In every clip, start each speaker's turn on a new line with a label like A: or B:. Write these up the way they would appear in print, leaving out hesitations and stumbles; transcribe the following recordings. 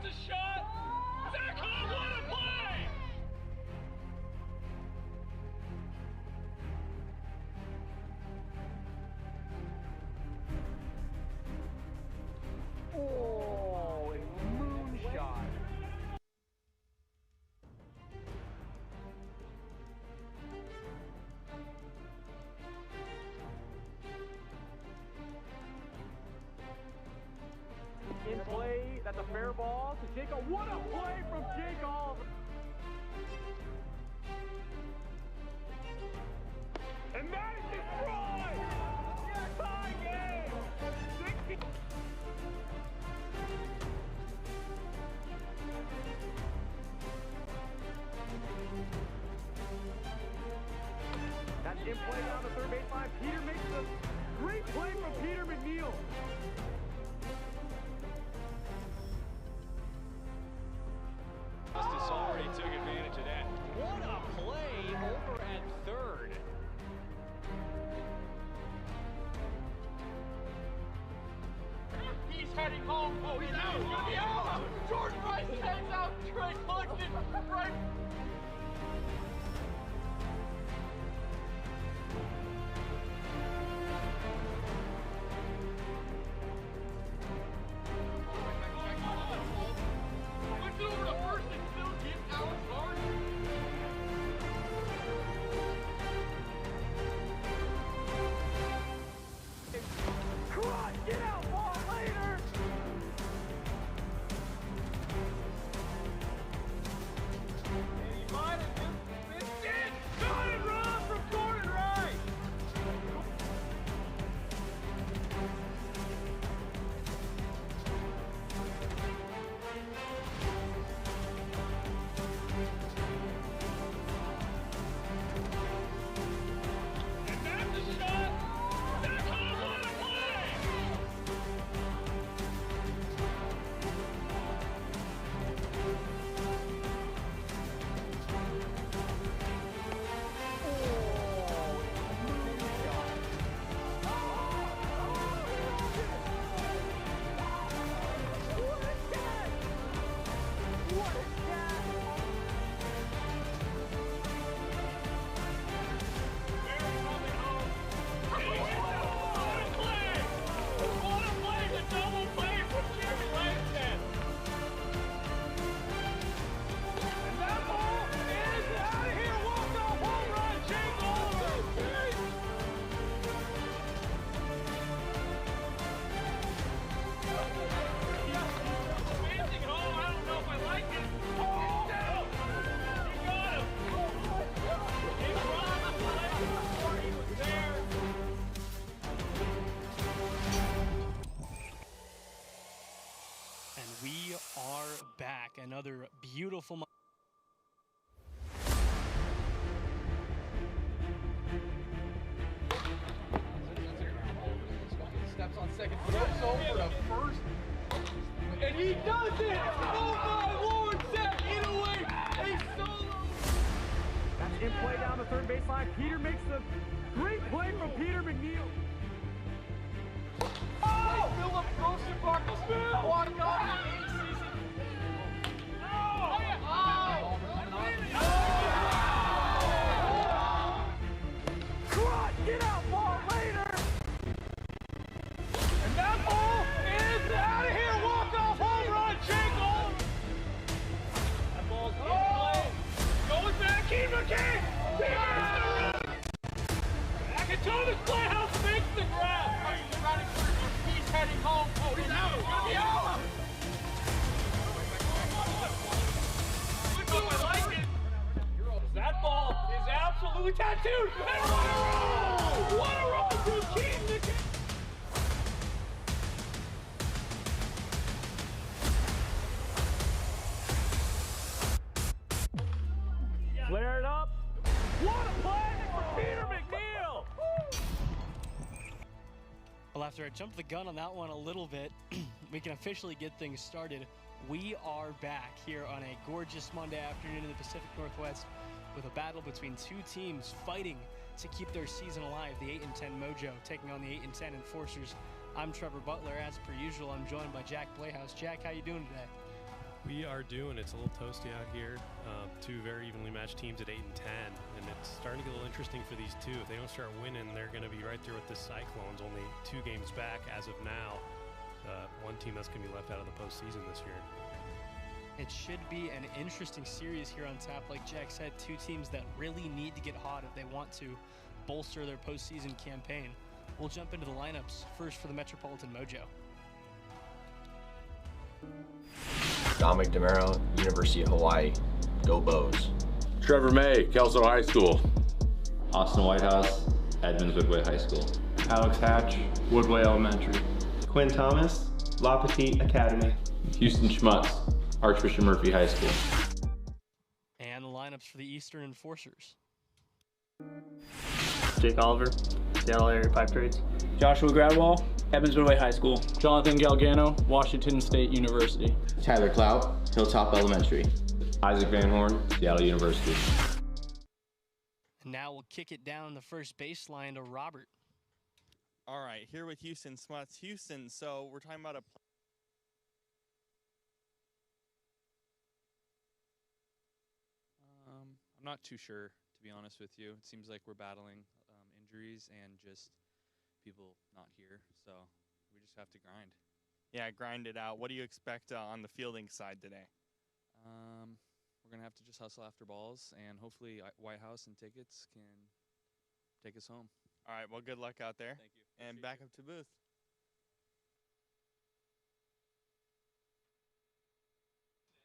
A: that's a shot! Zach Hall, what a play!
B: Oh, a moonshot. In play, that's a fair ball to Jake. What a play from Jake Hall! And that is destroyed! Tie game! 60. That's in play down the third baseline. Peter makes a great play from Peter McNeil.
A: Justice already took advantage of that. What a play over at third. He's heading home. Oh, he's out. He's gonna be out. Jordan Rice heads out. Trey Cluxton right.
B: Get out, ball later! And he might have just missed it! Got it wrong from Jordan Rice!
A: And that's a shot! That's a what a play!
C: And we are back. Another beautiful
D: Steps on second, flips over to first, and he does it! Oh my Lord, Zach, in a way, a solo!
B: That's in play down the third baseline. Peter makes the great play from Peter McNeil.
D: Oh! Philip Rosenbach, walk off the season.
B: Get out, ball later!
D: And that ball is out of here! Walk-off home run, Jake Hall!
A: That ball's in play. Goes back, Keith McKay! Akatona's playhouse makes the grab.
D: He's heading home. Oh, he's out! He's gonna be out!
A: Good move, I like it. That ball is absolutely tattooed. And what a roll! What a roll from Keith McKay!
B: Flare it up. What a play for Peter McNeil!
C: Well, after I jumped the gun on that one a little bit, we can officially get things started. We are back here on a gorgeous Monday afternoon in the Pacific Northwest with a battle between two teams fighting to keep their season alive. The 8-10 Mojo taking on the 8-10 Enforcers. I'm Trevor Butler. As per usual, I'm joined by Jack Playhouse. Jack, how you doing today?
E: We are doing it's a little toasty out here. Two very evenly matched teams at 8 and 10, and it's starting to get a little interesting for these two. If they don't start winning, they're going to be right there with the Cyclones, only 2 games back as of now. One team that's going to be left out of the postseason this year.
C: It should be an interesting series here on tap. Like Jack said, 2 teams that really need to get hot if they want to bolster their postseason campaign. We'll jump into the lineups first for the Metropolitan Mojo.
F: Dominic DeMero, University of Hawaii. Go Bows.
G: Trevor May, Kelso High School.
H: Austin Whitehouse, Edmonds Woodway High School.
I: Alex Hatch, Woodway Elementary.
J: Quinn Thomas, La Petite Academy.
H: Houston Schmutz, Archbishop Murphy High School.
C: And the lineups for the Eastern Enforcers.
J: Jake Oliver, Seattle Area Pipe Trades.
I: Joshua Gradwell, Edmonds Woodway High School.
K: Jonathan Galgano, Washington State University.
H: Tyler Clout, Hilltop Elementary. Isaac Van Horn, Seattle University.
C: And now we'll kick it down the first baseline to Robert.
L: All right, here with Houston Smuts. Houston, so we're talking about
M: I'm not too sure, to be honest with you. It seems like we're battling injuries and just people not here, so we just have to grind.
L: Yeah, grind it out. What do you expect on the fielding side today?
M: We're going to have to just hustle after balls, and hopefully White House and tickets can take us home.
L: All right, well, good luck out there.
M: Thank you.
L: And back up to booth.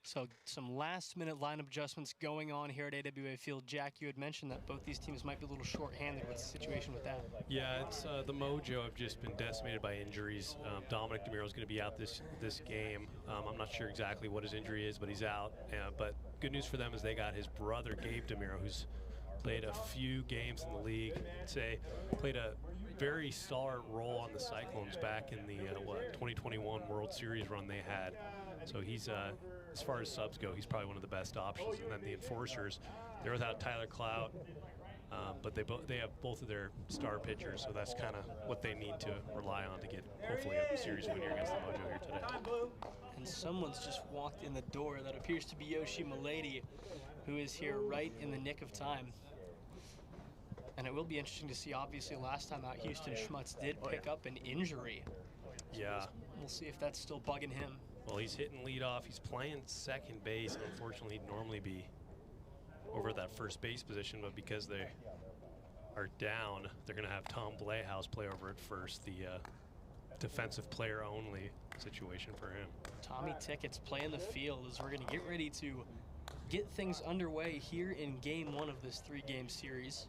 C: So some last-minute lineup adjustments going on here at AWA Field. Jack, you had mentioned that both these teams might be a little short-handed. What's the situation with that?
E: Yeah, it's the Mojo have just been decimated by injuries. Dominic DeMero is going to be out this game. I'm not sure exactly what his injury is, but he's out. But good news for them is they got his brother, Gabe DeMero, who's played a few games in the league. Played a very star role on the Cyclones back in the 2021 World Series run they had. So he's as far as subs go, he's probably one of the best options. And then the Enforcers, they're without Tyler Clout, but they have both of their star pitchers, so that's kind of what they need to rely on to get hopefully a series win here against the Mojo here today.
C: And someone's just walked in the door. That appears to be Yoshi Milady, who is here right in the nick of time. And it will be interesting to see. Obviously, last time out, Houston Schmutz did pick up an injury.
E: Yeah.
C: We'll see if that's still bugging him.
E: Well, he's hitting leadoff. He's playing second base. And unfortunately, he'd normally be over that first base position, but because they are down, they're going to have Tom Blayhouse play over at first, the defensive player only situation for him.
C: Tommy Tickets playing the field as we're going to get ready to get things underway here in Game 1 of this 3-game series.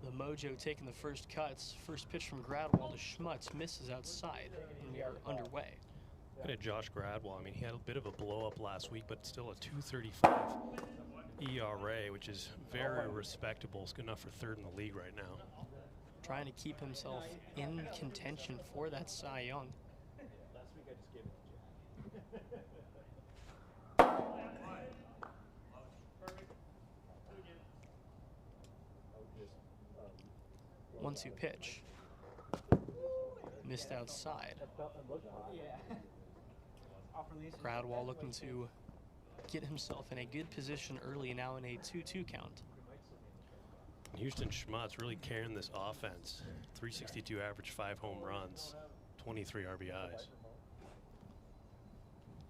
C: The Mojo taking the first cuts. First pitch from Gradwell to Schmutz misses outside, and we are underway.
E: Look at Josh Gradwell. I mean, he had a bit of a blow-up last week, but still a 2.35 ERA, which is very respectable. It's good enough for third in the league right now.
C: Trying to keep himself in contention for that Cy Young.
B: Last week I just gave it to Jay.
C: 1-2 pitch. Missed outside. Gradwell looking to get himself in a good position early, now in a 2-2 count.
E: Houston Schmutz really carrying this offense. 362 average, 5 home runs, 23 RBIs.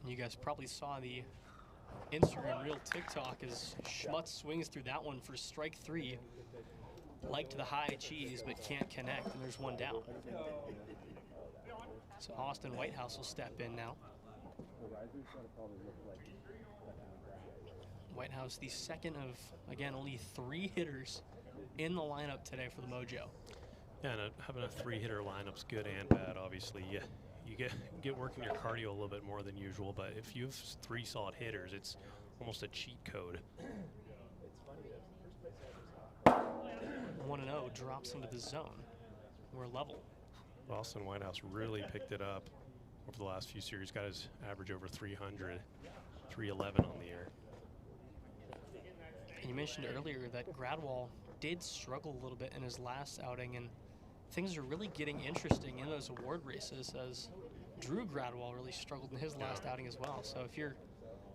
C: You guys probably saw the Instagram reel TikTok as Schmutz swings through that one for strike 3. Liked the high cheese, but can't connect, and there's one down. So Austin Whitehouse will step in now. Whitehouse, the second of, again, only 3 hitters in the lineup today for the Mojo.
E: Yeah, and having a 3-hitter lineup's good and bad, obviously. You get working your cardio a little bit more than usual, but if you have 3 solid hitters, it's almost a cheat code.
C: 1-0 drops into the zone. We're level.
E: Austin Whitehouse really picked it up over the last few series. Got his average over 300, 311 on the year.
C: And you mentioned earlier that Gradwell did struggle a little bit in his last outing, and things are really getting interesting in those award races as Drew Gradwell really struggled in his last outing as well. So if you're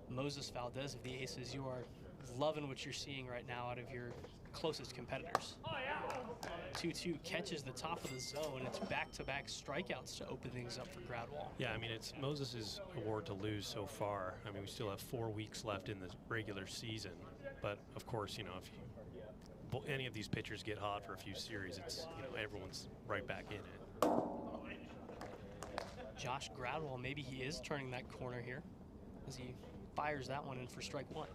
C: Moses Valdez of the Aces, you are loving what you're seeing right now out of your closest competitors. 2-2 catches the top of the zone. It's back-to-back strikeouts to open things up for Gradwell.
E: Yeah, I mean, it's Moses' award to lose so far. I mean, we still have 4 weeks left in the regular season. But, of course, you know, if any of these pitchers get hot for a few series, it's, you know, everyone's right back in it.
C: Josh Gradwell, maybe he is turning that corner here as he fires that one in for strike one.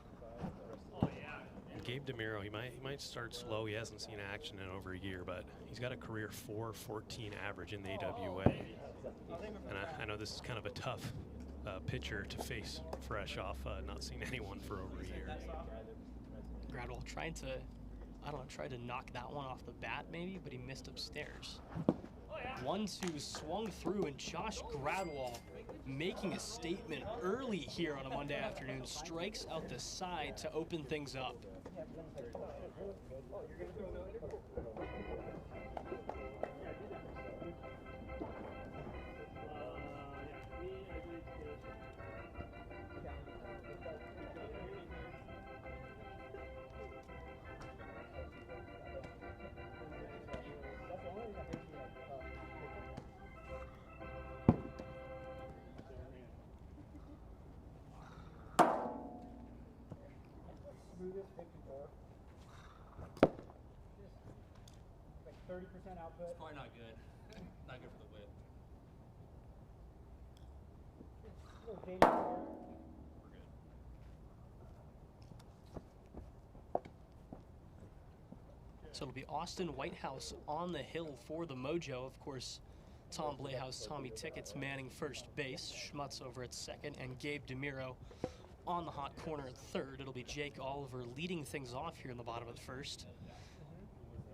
E: Gabe DeMiro, he might start slow. He hasn't seen action in over a year, but he's got a career .414 average in the AWA. And I know this is kind of a tough pitcher to face fresh off not seeing anyone for over a year.
C: Gradwell tried to, I don't know, tried to knock that one off the bat maybe, but he missed upstairs. 1-2 swung through, and Josh Gradwell making a statement early here on a Monday afternoon, strikes out the side to open things up.
B: Like 30% output.
M: It's probably not good. Not good for the whip.
C: So it'll be Austin Whitehouse on the hill for the Mojo. Of course, Tom Blehaus, Tommy Tickets manning first base, Schmutz over at second, and Gabe DeMiro on the hot corner at third. It'll be Jake Oliver leading things off here in the bottom of the first.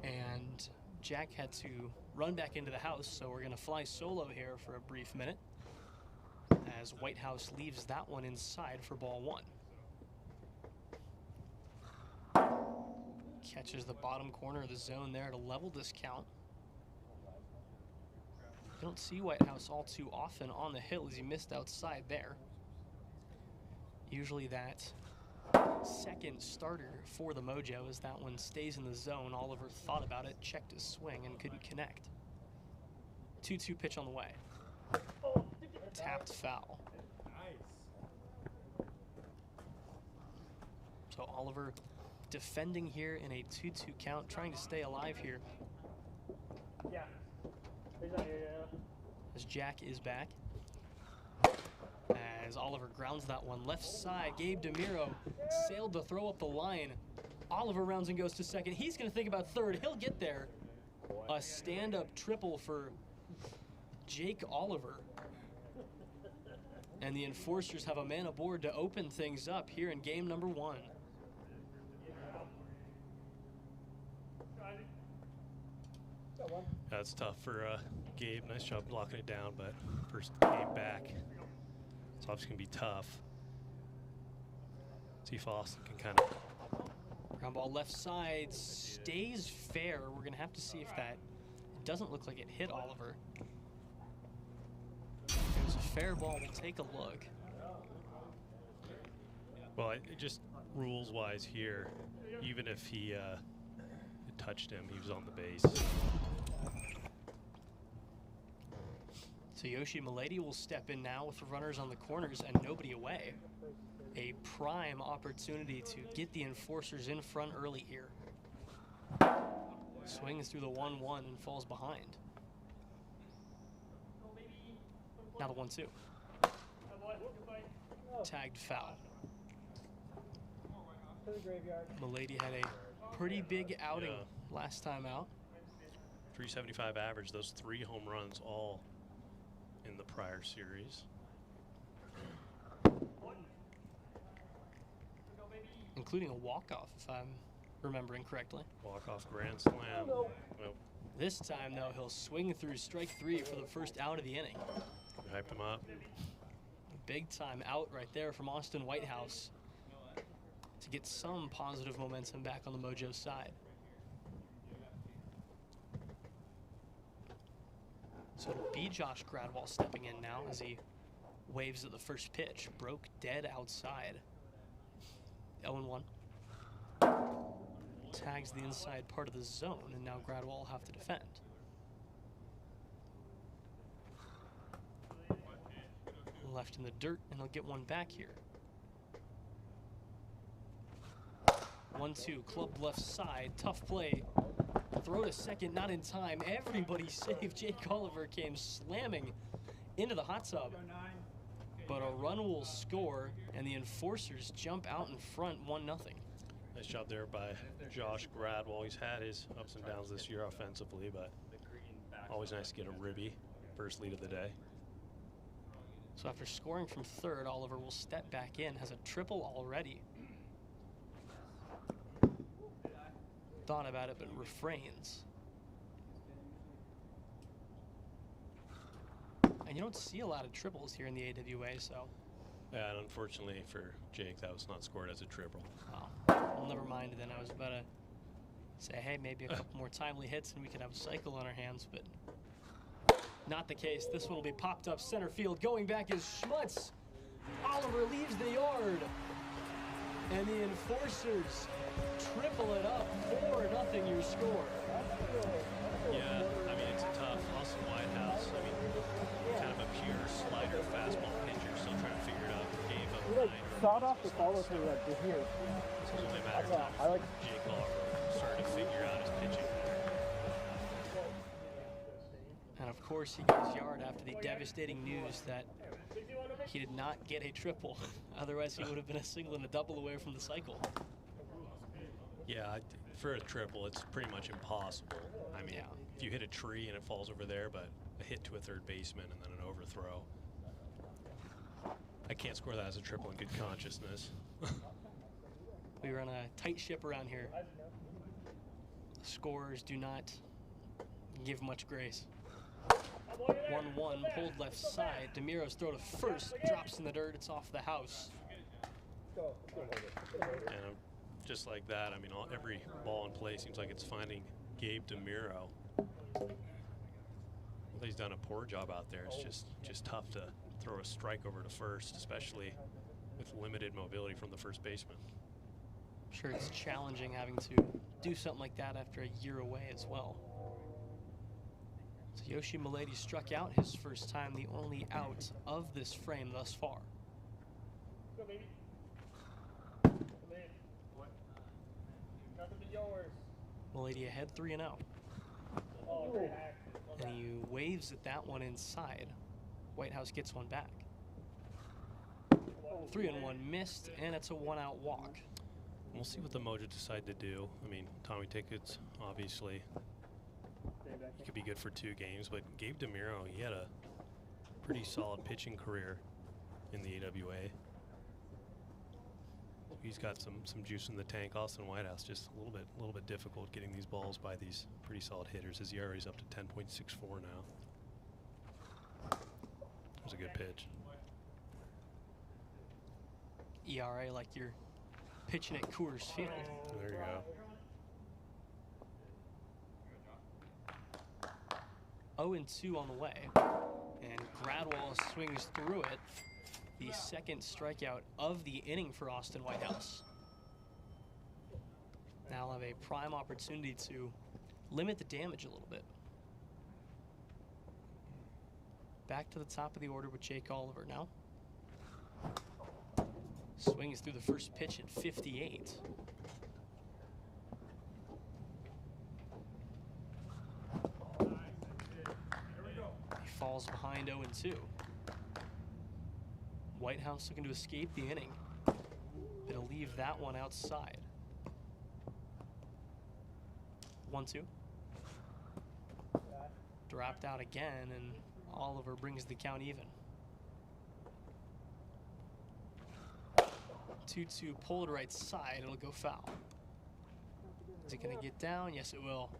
C: And Jack had to run back into the house, so we're going to fly solo here for a brief minute as Whitehouse leaves that one inside for ball one. Catches the bottom corner of the zone there to level this count. You don't see Whitehouse all too often on the hill as he missed outside there. Usually that second starter for the Mojo as that one stays in the zone. Oliver thought about it, checked his swing, and couldn't connect. 2-2 pitch on the way. Tapped foul. So Oliver defending here in a 2-2 count, trying to stay alive here.
B: Yeah.
C: As Jack is back. As Oliver grounds that one left side, Gabe DeMiro sailed to throw up the line. Oliver rounds and goes to second. He's going to think about third. He'll get there. A stand-up triple for Jake Oliver. And the Enforcers have a man aboard to open things up here in game number one.
E: That's tough for Gabe. Nice job blocking it down, but first game back. It's obviously going to be tough. See if Austin can kind of...
C: Ground ball left side stays fair. We're going to have to see if that... It doesn't look like it hit Oliver. If it was a fair ball, we'll take a look.
E: Well, it just rules-wise here, even if he touched him, he was on the base.
C: So Yoshi Milady will step in now with the runners on the corners and nobody away. A prime opportunity to get the Enforcers in front early here. Swings through the 1-1 and falls behind. Now the 1-2. Tagged foul. Milady had a pretty big outing last time out.
E: 375 average, those 3 home runs all in the prior series.
C: Including a walk-off, if I'm remembering correctly.
E: Walk-off grand slam. Well,
C: this time, though, he'll swing through strike 3 for the first out of the inning.
E: Hyped him up.
C: Big time out right there from Austin Whitehouse to get some positive momentum back on the Mojo side. So it'll be Josh Gradwall stepping in now as he waves at the first pitch. Broke dead outside. 0-1. Tags the inside part of the zone, and now Gradwall will have to defend. Left in the dirt, and he'll get one back here. 1-2, club left side, tough play. Throw to second, not in time. Everybody saved. Jake Oliver came slamming into the hot tub. But a run will score, and the Enforcers jump out in front 1-0.
E: Nice job there by Josh Gradwall. He's had his ups and downs this year offensively, but always nice to get a ribby. First lead of the day.
C: So after scoring from third, Oliver will step back in, has a triple already. Thought about it, but refrains. And you don't see a lot of triples here in the AWA, so.
E: Yeah, and unfortunately for Jake, that was not scored as a triple.
C: Oh, well, never mind then. I was about to say, hey, maybe a couple more timely hits and we could have a cycle on our hands, but not the case. This one will be popped up center field. Going back is Schmutz. Oliver leaves the yard. And the Enforcers triple it up. 4-0 your score.
E: Yeah, I mean, it's a tough Austin Whitehouse. I mean, kind of a pure slider fastball pitcher, still trying to figure it out. Gave up
B: He sawed off the follow through like to here.
E: This is only a matter of time. Jake Oliver started to figure out his pitching.
C: And of course, he got his yard after the devastating news that he did not get a triple. Otherwise, he would have been a single and a double away from the cycle.
E: Yeah, for a triple, it's pretty much impossible. I mean, if you hit a tree and it falls over there, but a hit to a third baseman and then an overthrow. I can't score that as a triple in good consciousness.
C: We run a tight ship around here. The scorers do not give much grace. 1-1, pulled left side. DeMiro's throw to first, drops in the dirt, it's off the house.
E: And just like that, I mean, every ball in play seems like it's finding Gabe DeMiro. Well, he's done a poor job out there. It's just tough to throw a strike over to first, especially with limited mobility from the first baseman.
C: I'm sure it's challenging having to do something like that after a year away as well. So Yoshi Milady struck out his first time, the only out of this frame thus far. Milady ahead 3-0. And he waves at that one inside. Whitehouse gets one back. 3-1 missed, and it's a 1-out walk.
E: We'll see what the Mojo decide to do. I mean, Tommy Tickets, obviously, he could be good for 2 games, but Gabe DeMiro, he had a pretty solid pitching career in the AWA. He's got some juice in the tank. Austin Whitehouse just a little bit difficult getting these balls by these pretty solid hitters. His ERA is up to 10.64 now. That was a good pitch.
C: ERA like you're pitching at Coors Field.
E: There you go.
C: 0-2 on the way, and Gradwall swings through it. The second strikeout of the inning for Austin Whitehouse. Now I'll have a prime opportunity to limit the damage a little bit. Back to the top of the order with Jake Oliver now. Swings through the first pitch at 58. He falls behind 0-2. Whitehouse looking to escape the inning. It'll leave that one outside. 1-2. Dropped out again, and Oliver brings the count even. 2-2 pulled right side, it'll go foul. Is it gonna get down? Yes, it will.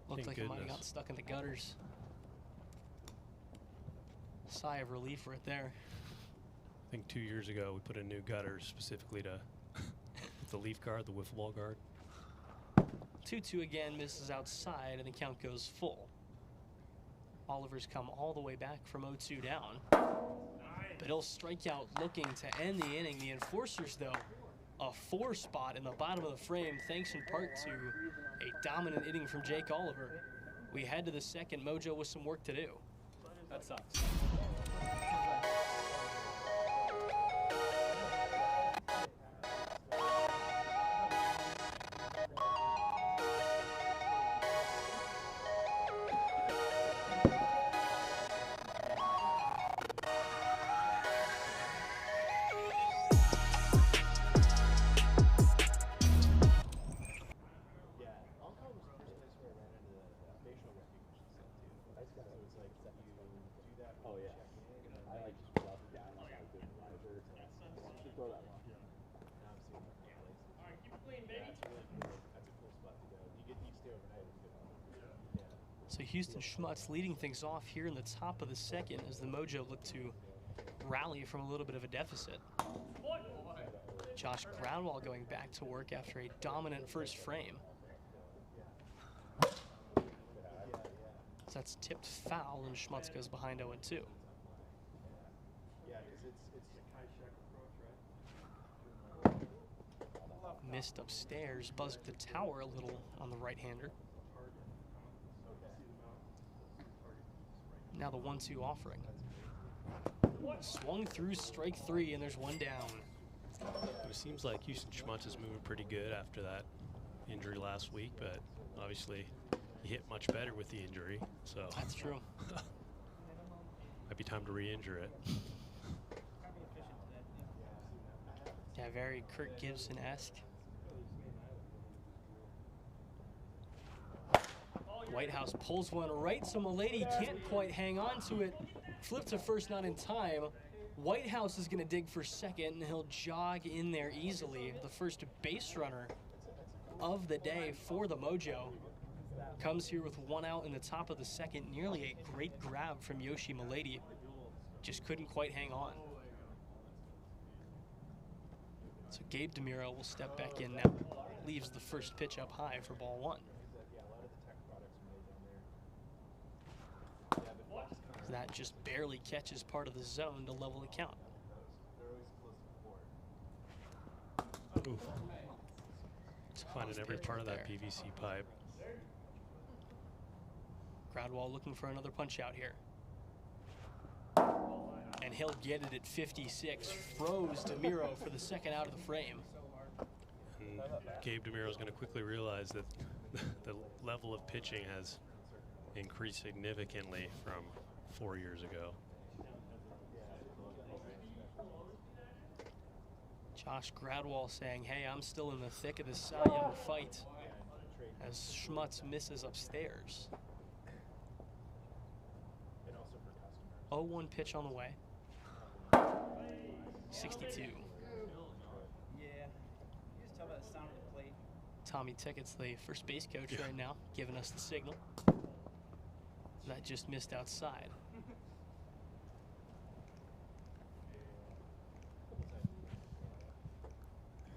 C: Looked like it might have got stuck in the gutters. Sigh of relief right there.
E: I think 2 years ago we put in new gutters specifically to the leaf guard, the wiffle ball guard.
C: 2-2 again, misses outside, and the count goes full. Oliver's come all the way back from 0-2 down. But he'll strike out looking to end the inning. The Enforcers, though, a 4 spot in the bottom of the frame, thanks in part to a dominant inning from Jake Oliver. We head to the second, Mojo with some work to do.
M: That sucks.
C: So Houston Schmutz leading things off here in the top of the second as the Mojo look to rally from a little bit of a deficit. Josh Gradwell going back to work after a dominant first frame. So that's tipped foul and Schmutz goes behind 0-2. Missed upstairs, buzzed the tower a little on the right-hander. Now the 1-2 offering. Swung through strike 3, and there's one down.
E: It seems like Houston Schmutz is moving pretty good after that injury last week, but obviously he hit much better with the injury, so.
C: That's true.
E: Might be time to re-injure it.
C: Yeah, very Kirk Gibson-esque. Whitehouse pulls one right, so Mulady can't quite hang on to it. Flip to first, not in time. Whitehouse is going to dig for second, and he'll jog in there easily. The first base runner of the day for the Mojo comes here with 1 out in the top of the second. Nearly a great grab from Yoshi Mulady. Just couldn't quite hang on. So Gabe DeMiro will step back in now. Leaves the first pitch up high for ball 1. That just barely catches part of the zone to level the count.
E: Oof. It's finding every part of that PVC pipe.
C: Gradwell looking for another punch out here. And he'll get it at 56. Froze DeMiro for the second out of the frame.
E: And Gabe DeMiro is going to quickly realize that the level of pitching has increased significantly from 4 years ago.
C: Josh Gradwell saying, hey, I'm still in the thick of this Cy Young fight as Schmutz misses upstairs. 0-1 pitch on the way. 62.
N: Yeah. You just tell by the sound of the plate.
C: Tommy Tickett's the first base coach right now, giving us the signal. That just missed outside.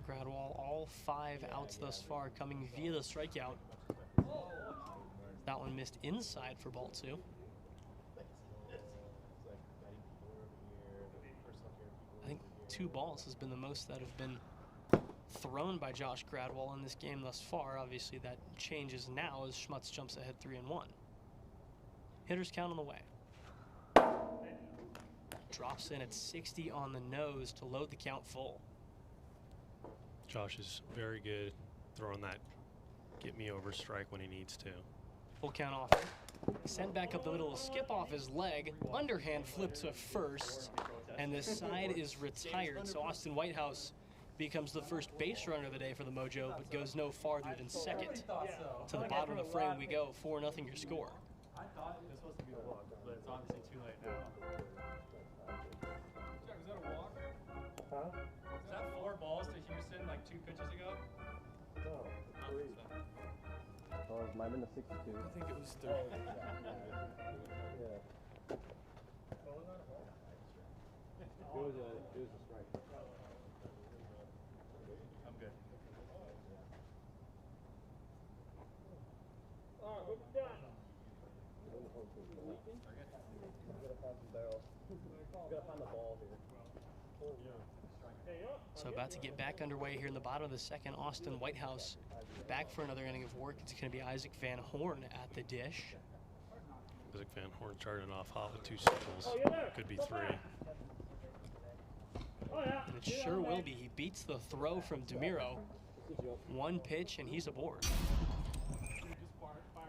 C: Gradwell, all 5 outs thus far coming via the strikeout. That one missed inside for ball 2. I think 2 balls has been the most that have been thrown by Josh Gradwell in this game thus far. Obviously that changes now as Schmutz jumps ahead 3-1. Hitters count on the way. Drops in at 60 on the nose to load the count full.
E: Josh is very good throwing that get me over strike when he needs to.
C: Full count off. Sent back up the middle, skip off his leg, underhand flip to first, and this side is retired. So Austin Whitehouse becomes the first base runner of the day for the Mojo, but goes no farther than second. To the bottom of the frame we go, 4-0 your score.
M: I thought it was supposed to be a walk, but it's obviously too late now. Jack, was that a walk?
B: Huh?
M: Was that 4 balls to Houston like 2 pitches ago?
B: No, 3. Oh, it might have been a 62.
M: I think it was 3.
B: Yeah. It was a strike.
M: I'm good.
B: All right, we're done.
C: So about to get back underway here in the bottom of the second. Austin Whitehouse back for another inning of work. It's going to be Isaac Van Horn at the dish.
E: Isaac Van Horn starting off hot with 2 singles. Could be 3.
C: And it sure will be. He beats the throw from DeMiro. 1 pitch and he's aboard.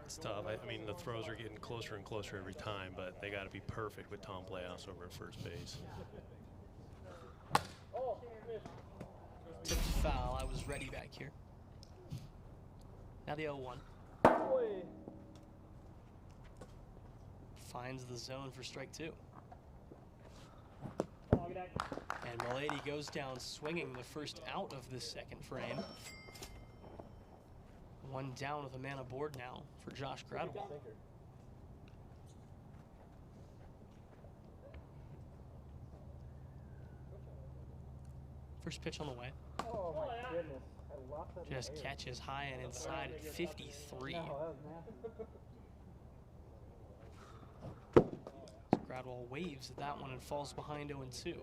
E: It's tough. I mean, the throws are getting closer and closer every time, but they got to be perfect with Tom Playhouse over at first base.
C: Tipped foul. I was ready back here. Now the 0-1. Finds the zone for strike 2. And Milady goes down swinging the first out of this second frame. 1 down with a man aboard now for Josh Gradwell. First pitch on the way.
N: Oh my goodness. I lost that.
C: Just catches high and inside at 53. Gradwell waves at that one and falls behind 0-2.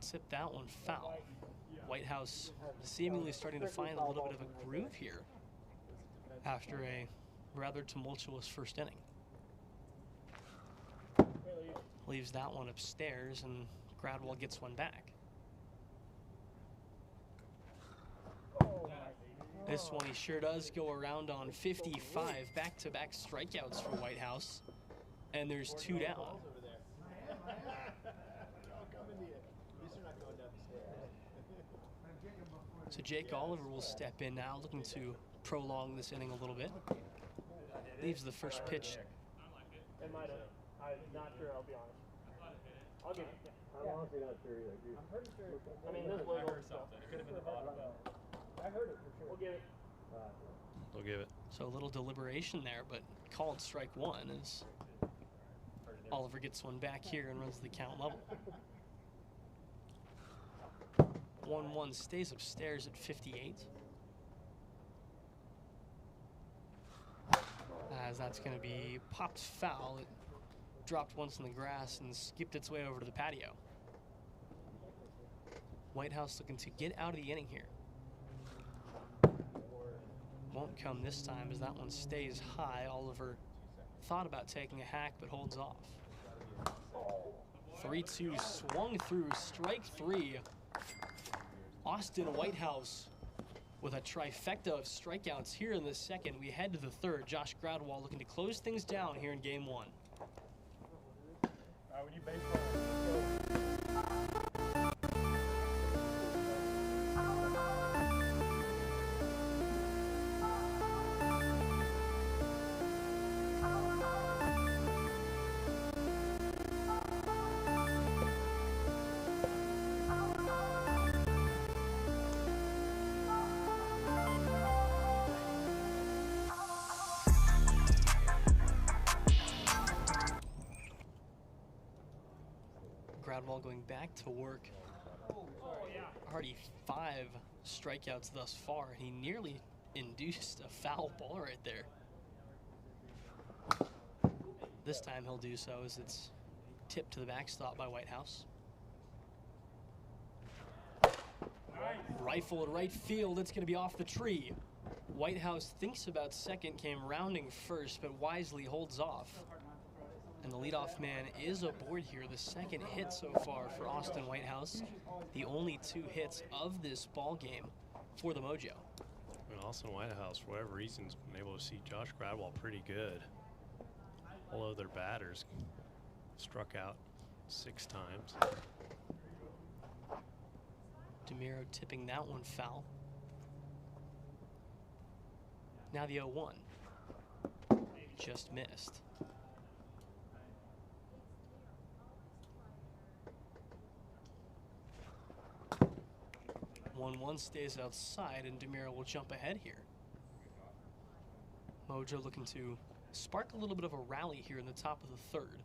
C: Tip that one foul. Whitehouse seemingly starting to find a little bit of a groove here after a rather tumultuous first inning. Leaves that one upstairs and Gradwell gets one back. This one he sure does go around on 55, back-to-back strikeouts for Whitehouse, and there's 2 down. So Jake Oliver will step in now, looking to prolong this inning a little bit. Leaves the first pitch.
B: It might have. I'm not sure, I'll be honest. I'll give it. I'm honestly not sure either. I'm pretty sure. I mean, this wiggle stuff. It could have been the bottom. I heard it for sure. We'll give it.
E: They'll give it.
C: So a little deliberation there, but called strike 1 as Oliver gets one back here and runs the count level. 1-1 stays upstairs at 58. As that's going to be popped foul. It dropped once in the grass and skipped its way over to the patio. Whitehouse looking to get out of the inning here. Won't come this time as that one stays high. Oliver thought about taking a hack but holds off. 3-2 swung through strike 3. Austin Whitehouse with a trifecta of strikeouts here in the second. We head to the third. Josh Gradwell looking to close things down here in game 1.
B: When you baseball.
C: Gradwell going back to work. Already 5 strikeouts thus far. He nearly induced a foul ball right there. This time he'll do so as it's tipped to the backstop by Whitehouse. Rifle at right field. It's going to be off the tree. Whitehouse thinks about second, came rounding first, but wisely holds off. And the leadoff man is aboard here. The second hit so far for Austin Whitehouse. The only 2 hits of this ball game for the Mojo.
E: And Austin Whitehouse, for whatever reason, has been able to see Josh Gradwell pretty good. All other batters struck out 6 times.
C: DeMiro tipping that one foul. Now the 0-1. Just missed. 1-1 stays outside, and DeMiro will jump ahead here. Mojo looking to spark a little bit of a rally here in the top of the third.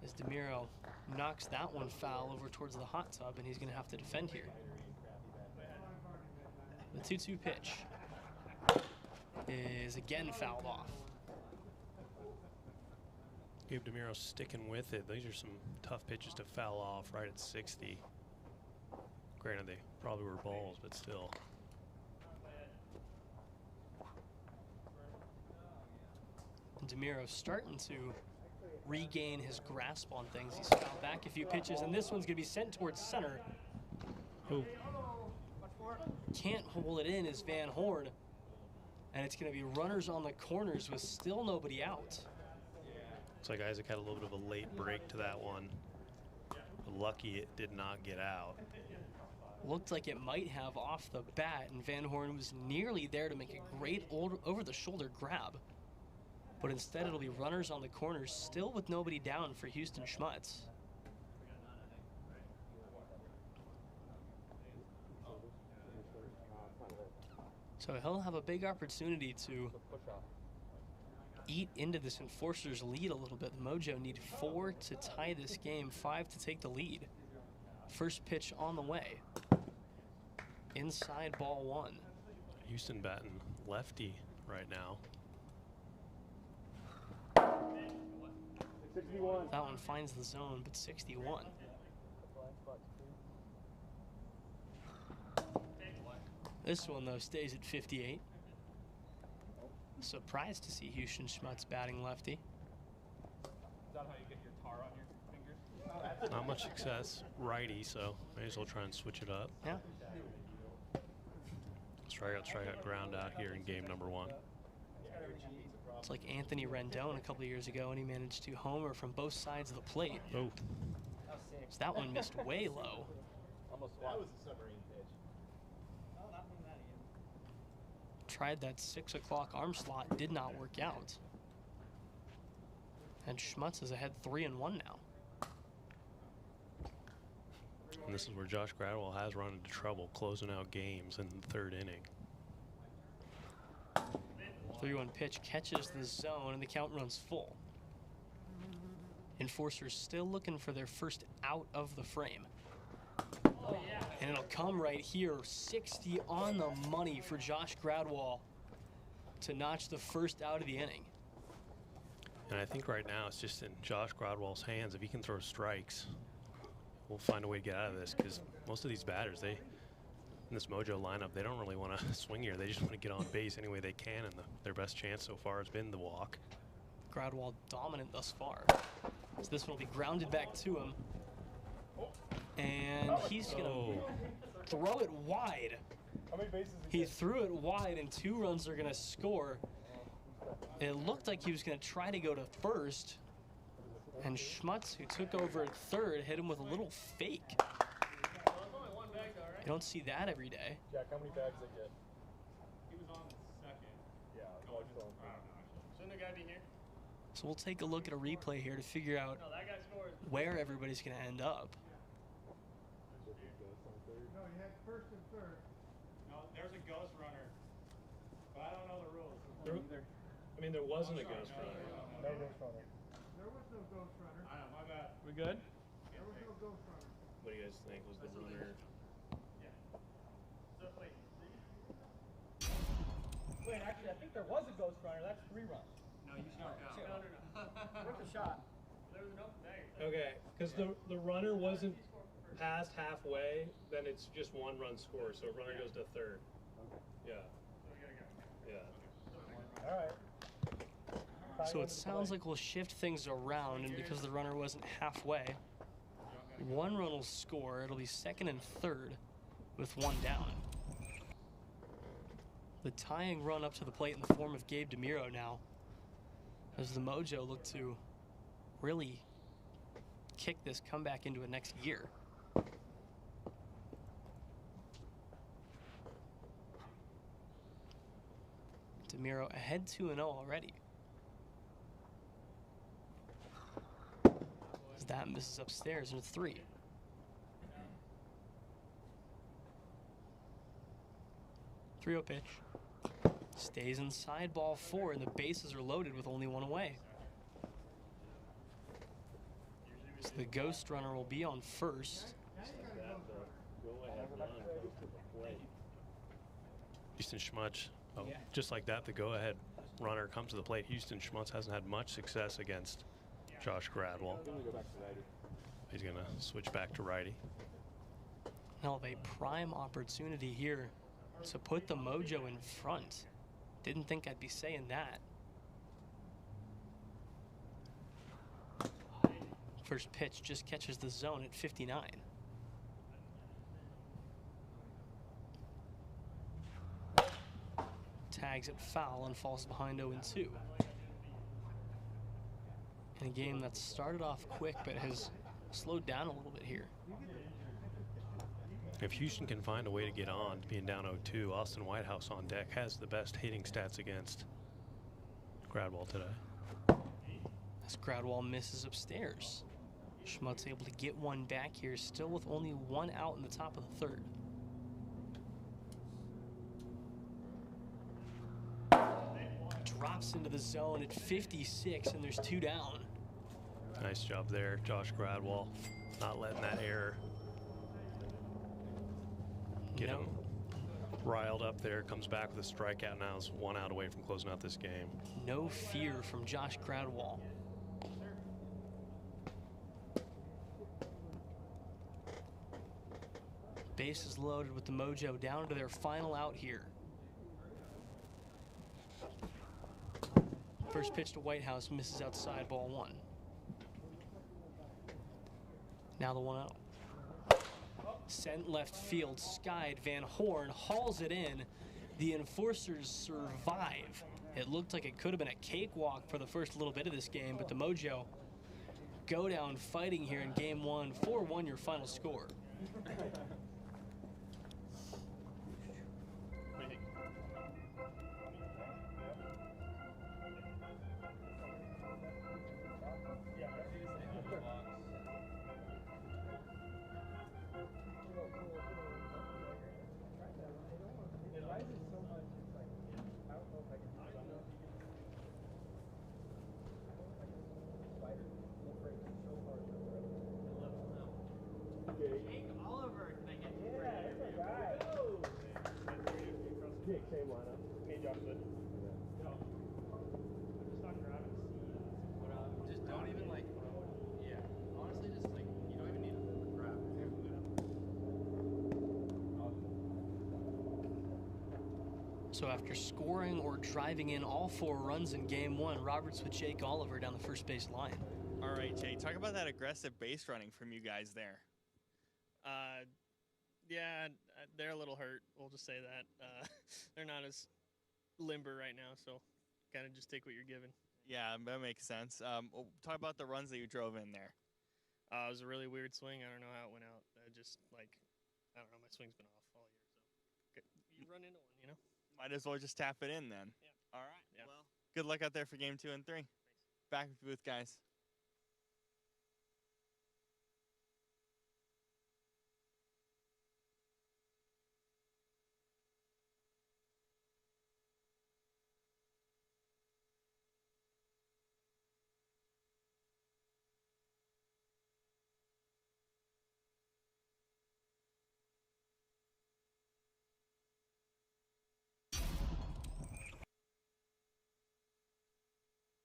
C: As DeMiro knocks that one foul over towards the hot tub, and he's going to have to defend here. The 2-2 pitch is again fouled off.
E: Gabe DeMiro sticking with it. These are some tough pitches to foul off right at 60. Granted, they probably were balls, but still.
C: DeMiro starting to regain his grasp on things. He's fouled back a few pitches, and this one's going to be sent towards center.
E: Ooh.
C: Can't hold it in is Van Horn, and it's going to be runners on the corners with still nobody out.
E: Looks like Isaac had a little bit of a late break to that one. Lucky it did not get out.
C: Looked like it might have off the bat, and Van Horn was nearly there to make a great over-the-shoulder grab. But instead, it'll be runners on the corners, still with nobody down for Houston Schmutz. So he'll have a big opportunity to eat into this Enforcers lead a little bit. The Mojo need 4 to tie this game, 5 to take the lead. First pitch on the way. Inside ball 1.
E: Houston batting lefty right now.
B: 61.
C: That one finds the zone, but 61. This one, though, stays at 58. Surprised to see Houston Schmutz batting lefty.
D: Is that how you get your tar on your fingers?
E: Not much success righty, so may as well try and switch it up.
C: Yeah.
E: Strikeout, ground out here in game number 1.
C: It's like Anthony Rendon a couple of years ago, and he managed to homer from both sides of the plate.
E: Oh.
C: So that one missed way low.
B: That was a submarine pitch.
C: Tried that 6 o'clock arm slot, did not work out. And Schmutz is ahead 3-1 now.
E: And this is where Josh Gradwell has run into trouble closing out games in the 3rd inning.
C: 3-1 pitch catches the zone, and the count runs full. Enforcers still looking for their first out of the frame. And it'll come right here, 60 on the money for Josh Gradwell to notch the first out of the inning.
E: And I think right now it's just in Josh Gradwell's hands. If he can throw strikes, we'll find a way to get out of this, because most of these batters, in this Mojo lineup, they don't really want to swing here. They just want to get on base any way they can, and their best chance so far has been the walk.
C: Gradwell dominant thus far. So this one will be grounded back to him. And he's going to throw it wide.
B: How many bases?
C: He threw it wide, and 2 runs are going to score. It looked like he was going to try to go to first. And Schmutz, who took over at 3rd, hit him with a little fake. You don't see that every day.
B: Jack, how many bags they get?
D: He was on second.
B: Yeah,
D: Shouldn't the guy be here?
C: So we'll take a look at a replay here to figure out where everybody's going to end up.
B: No, you had 1st and 3rd.
D: No, there's a ghost runner. But I don't know the rules.
E: I mean, there wasn't a ghost runner.
B: No ghost runner. There was no ghost runner.
D: I know, my bad.
C: We good?
B: There was no ghost runner.
E: What do you guys think was the runner?
N: Wait, actually, I think there was a ghost runner. That's 3 runs.
D: No, you struck out.
N: Worth a shot.
A: Okay, because the runner wasn't past halfway, then it's just 1 run score, so runner goes to 3rd. Yeah. Yeah.
B: All right.
C: So it sounds like we'll shift things around, and because the runner wasn't halfway, 1 run will score. It'll be 2nd and 3rd with 1 down. The tying run up to the plate in the form of Gabe DeMiro now, as the Mojo look to really kick this comeback into a next gear. DeMiro ahead 2-0 already. As that misses upstairs in 3. .3-0 pitch. Stays inside ball 4, and the bases are loaded with only 1 away. So the ghost runner will be on first.
E: Houston Schmutz, just like that, the go-ahead runner comes to the plate. Houston Schmutz hasn't had much success against Josh Gradwell. He's going to switch back to righty.
C: Now a prime opportunity here to put the Mojo in front. Didn't think I'd be saying that. First pitch just catches the zone at 59. Tags it foul and falls behind 0-2. In a game that started off quick but has slowed down a little bit here.
E: If Houston can find a way to get on, being down 0-2, Austin Whitehouse on deck has the best hitting stats against Gradwell today.
C: As Gradwell misses upstairs. Schmutz able to get one back here, still with only one out in the top of the third. Drops into the zone at 56, and there's 2 down.
E: Nice job there, Josh Gradwell, not letting that error get him riled up there. Comes back with a strikeout. Now is 1 out away from closing out this game.
C: No fear from Josh Gradwell. Bases loaded with the Mojo down to their final out here. First pitch to Whitehouse misses outside, ball 1. Now the 1-0. Sent left field, skied. Van Horn hauls it in. The Enforcers survive. It looked like it could have been a cakewalk for the first little bit of this game, but the Mojo go down fighting here in game 1. 4-1 your final score.
B: Same lineup. Me and Josh did.
M: Just don't even like, yeah. Honestly, just like, you don't even need to grab.
C: So after scoring or driving in all 4 runs in game 1, Roberts with Jake Oliver down the first base line.
L: All right, Jake, talk about that aggressive base running from you guys there.
O: Yeah, they're a little hurt. We'll just say that. They're not as limber right now, so kind of just take what you're given.
L: Yeah, that makes sense. Talk about the runs that you drove in there.
O: It was a really weird swing. I don't know how it went out. I don't know. My swing's been off all year, so you run into one, you know.
L: Might as well just tap it in then.
O: Yeah.
L: All right.
O: Yeah.
L: Well, good luck out there for game 2 and 3. Thanks. Back with the booth, guys.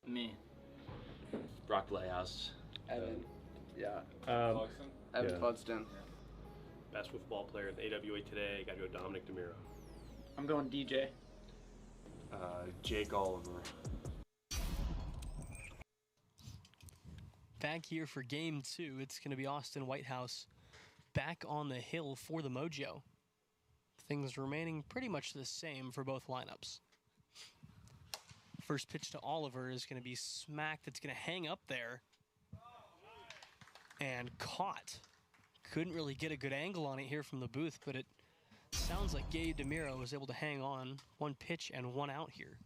K: Me.
P: Brock Layhouse.
K: Evan.
P: Yeah.
K: Evan Fudston.
E: Best wiffle ball player at the AWA today. Got to go Dominic DeMiro.
K: I'm going DJ.
P: Jake Oliver.
C: Back here for game 2, it's going to be Austin Whitehouse back on the hill for the Mojo. Things remaining pretty much the same for both lineups. First pitch to Oliver is going to be smacked. It's going to hang up there. And caught. Couldn't really get a good angle on it here from the booth, but it sounds like Gabe DeMiro was able to hang on. 1 pitch and 1 out here.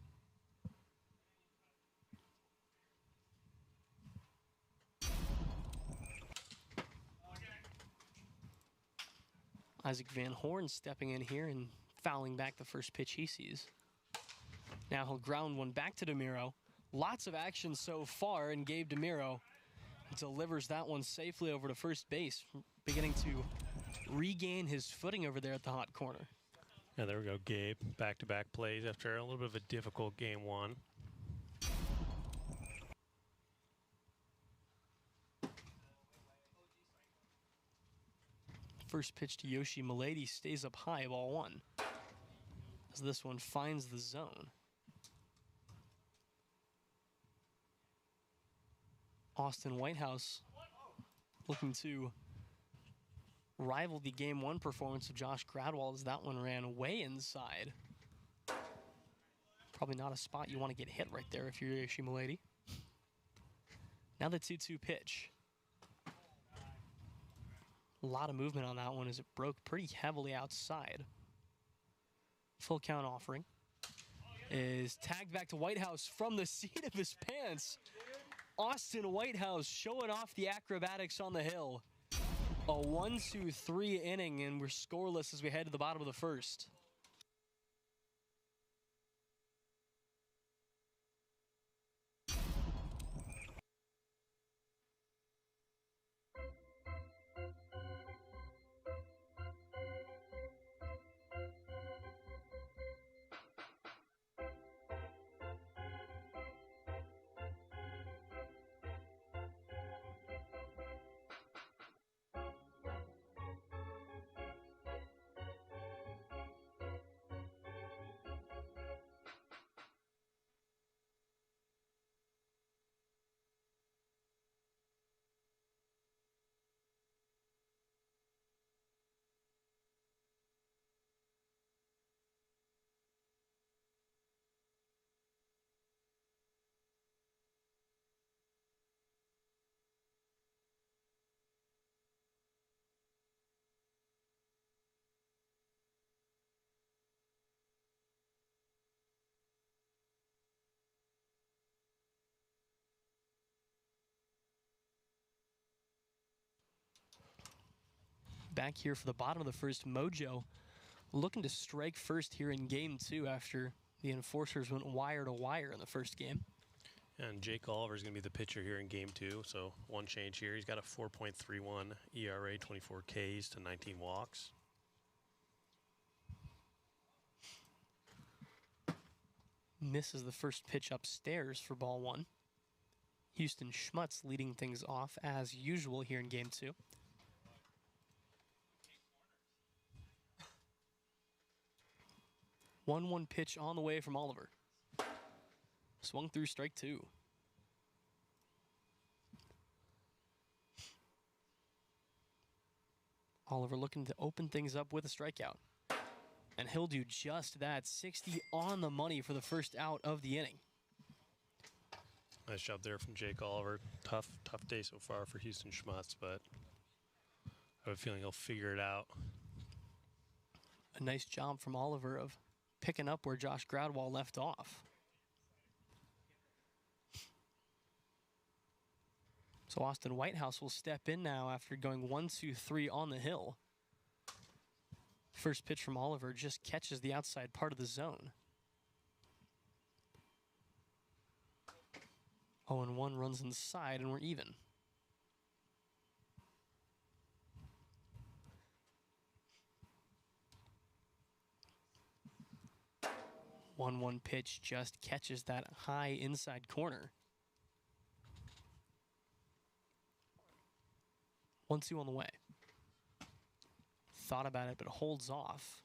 C: Isaac Van Horn stepping in here and fouling back the first pitch he sees. Now he'll ground one back to DeMiro. Lots of action so far, and Gabe DeMiro delivers that one safely over to first base, beginning to regain his footing over there at the hot corner.
E: And there we go, Gabe. Back-to-back plays after a little bit of a difficult game one.
C: First pitch to Yoshi Milady stays up high, ball one. As this one finds the zone. Austin Whitehouse looking to rival the game one performance of Josh Gradwell as that one ran way inside. Probably not a spot you want to get hit right there if you're Yoshi Milady. Now the 2-2 pitch. A lot of movement on that one as it broke pretty heavily outside. Full count offering is tagged back to Whitehouse from the seat of his pants. Austin Whitehouse showing off the acrobatics on the hill. A 1-2-3 inning, and we're scoreless as we head to the bottom of the first. Back here for the bottom of the first, Mojo looking to strike first here in game two after the Enforcers went wire to wire in the first game.
E: And Jake Oliver is going to be the pitcher here in game two. So one change here. He's got a 4.31 ERA, 24 Ks to 19 walks.
C: Misses the first pitch upstairs for ball one. Houston Schmutz leading things off as usual here in game two. 1-1 pitch on the way from Oliver. Swung through strike two. Oliver looking to open things up with a strikeout. And he'll do just that. 60 on the money for the first out of the inning.
E: Nice job there from Jake Oliver. Tough day so far for Houston Schmutz, but I have a feeling he'll figure it out.
C: A nice job from Oliver of picking up where Josh Gradwell left off. So Austin Whitehouse will step in now after going 1-2-3 on the hill. First pitch from Oliver just catches the outside part of the zone. 0-1 runs inside and we're even. One pitch just catches that high inside corner. 1-2 on the way. Thought about it, but holds off.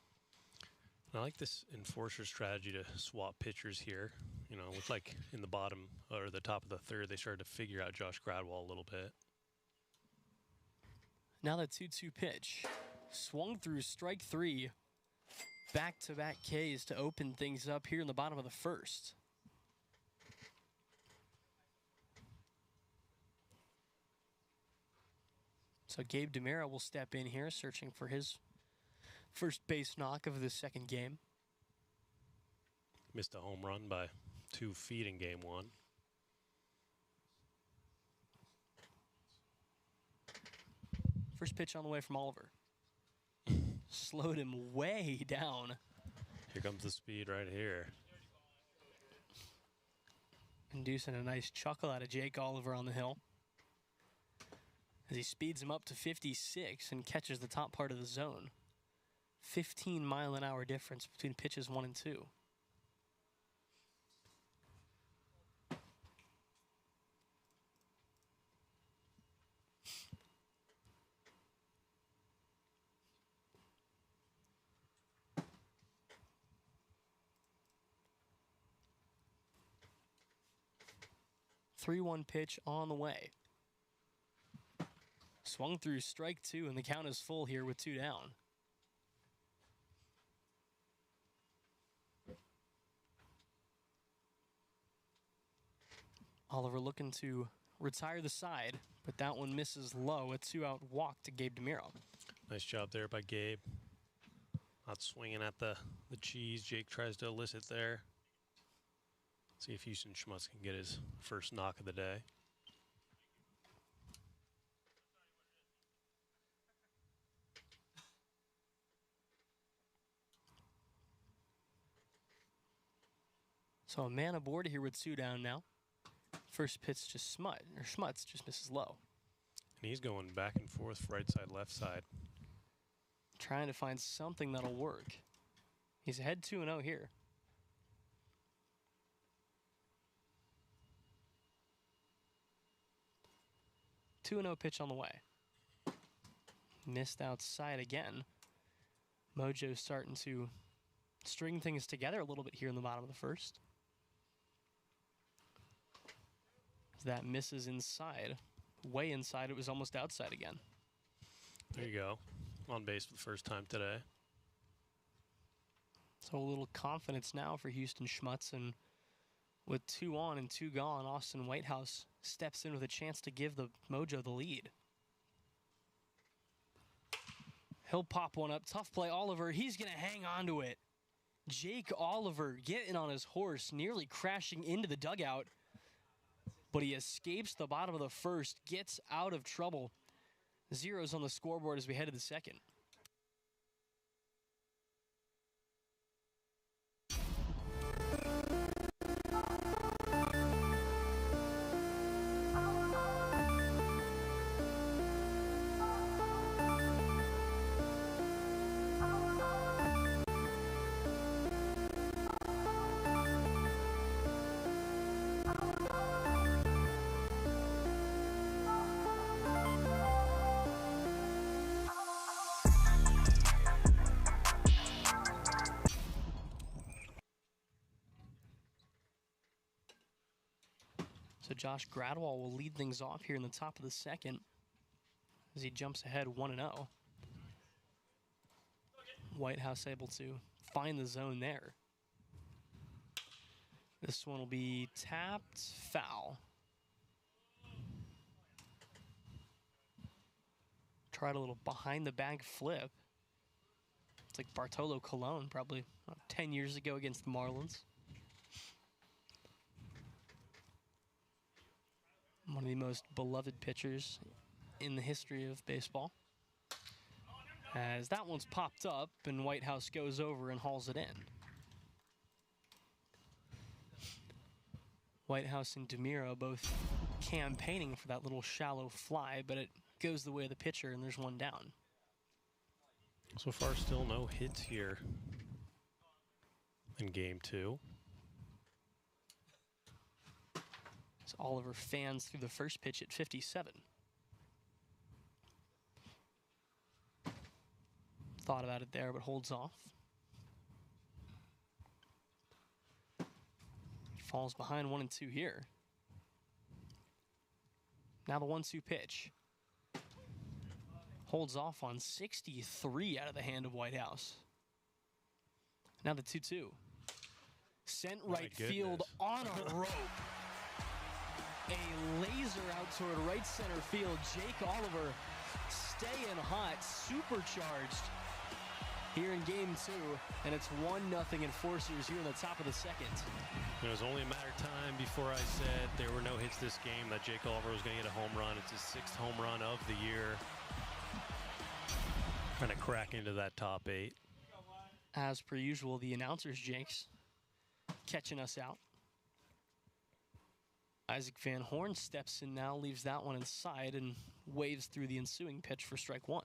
E: I like this enforcer strategy to swap pitchers here. You know, with like in the bottom or the top of the third, they started to figure out Josh Gradwell a little bit.
C: Now that 2-2 pitch. Swung through strike three. Back-to-back Ks to open things up here in the bottom of the first. So Gabe DiMera will step in here, searching for his first base knock of the second game.
E: Missed a home run by 2 feet in game one.
C: First pitch on the way from Oliver. Slowed him way down.
E: Here comes the speed right here.
C: Inducing a nice chuckle out of Jake Oliver on the hill. As he speeds him up to 56 and catches the top part of the zone. 15-mile-an-hour difference between pitches 1 and 2. Three-one pitch on the way. Swung through strike 2, and the count is full here with 2 down. Oliver looking to retire the side, but that one misses low. A 2-out walk to Gabe DeMiro.
E: Nice job there by Gabe. Not swinging at the cheese. Jake tries to elicit there. See if Houston Schmutz can get his first knock of the day.
C: So a man aboard here with 2 down now. First pitch just Schmutz just misses low.
E: And he's going back and forth, right side, left side.
C: Trying to find something that'll work. He's ahead 2-0 here. Two-0 pitch on the way. Missed outside again. Mojo starting to string things together a little bit here in the bottom of the first. That misses inside. Way inside, it was almost outside again.
E: There you go. On base for the first time today.
C: So a little confidence now for Houston Schmutz, and with 2 on and 2 gone, Austin Whitehouse steps in with a chance to give the Mojo the lead. He'll pop one up. Tough play, Oliver. He's going to hang on to it. Jake Oliver getting on his horse, nearly crashing into the dugout. But he escapes the bottom of the first, gets out of trouble. Zeros on the scoreboard as we head to the second. So Josh Gradwell will lead things off here in the top of the second as he jumps ahead 1-0. Whitehouse able to find the zone there. This one will be tapped, foul. Tried a little behind the bag flip. It's like Bartolo Colon probably 10 years ago against the Marlins. One of the most beloved pitchers in the history of baseball. As that one's popped up and Whitehouse goes over and hauls it in. Whitehouse and DeMiro both campaigning for that little shallow fly, but it goes the way of the pitcher and there's 1 down.
E: So far, still no hits here in game 2. So
C: Oliver fans through the first pitch at 57. Thought about it there, but holds off. Falls behind 1 and 2 here. Now the 1-2 pitch. Holds off on 63 out of the hand of Whitehouse. Now the 2-2. Sent right field on a rope. A laser out toward right center field. Jake Oliver staying hot, supercharged here in game 2. And it's 1-0 Enforcers here in the top of the second.
E: It was only a matter of time before I said there were no hits this game, that Jake Oliver was going to get a home run. It's his 6th home run of the year. Trying to crack into that top 8.
C: As per usual, the announcers, Jinx, catching us out. Isaac Van Horn steps in now, leaves that one inside, and waves through the ensuing pitch for strike 1.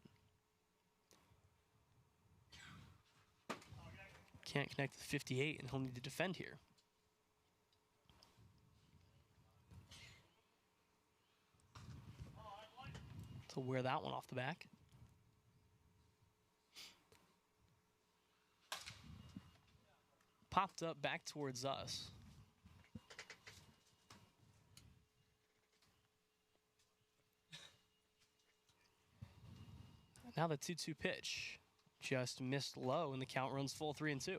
C: Can't connect with 58, and he'll need to defend here. So wear that one off the back. Popped up back towards us. Now the 2-2 pitch. Just missed low, and the count runs full 3-2.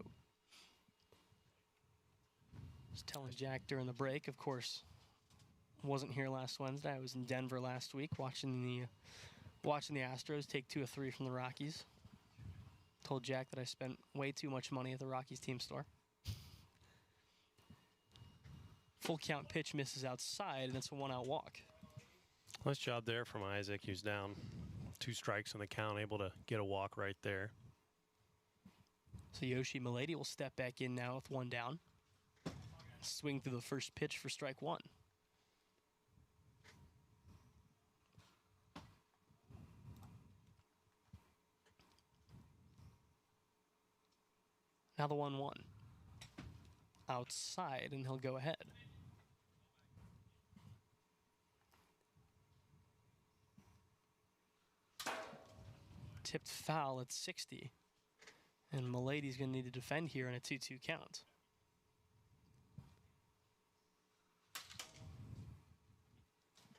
C: Just telling Jack during the break, of course, wasn't here last Wednesday. I was in Denver last week watching the Astros take 2 of 3 from the Rockies. Told Jack that I spent way too much money at the Rockies team store. Full count pitch misses outside, and it's a 1-out walk.
E: Nice job there from Isaac. He was down 2 strikes on the count, able to get a walk right there.
C: So Yoshi Milady will step back in now with 1 down. Swing through the first pitch for strike 1. Now the 1-1. Outside, and he'll go ahead. Tipped foul at 60. And Milady's going to need to defend here in a 2-2 count.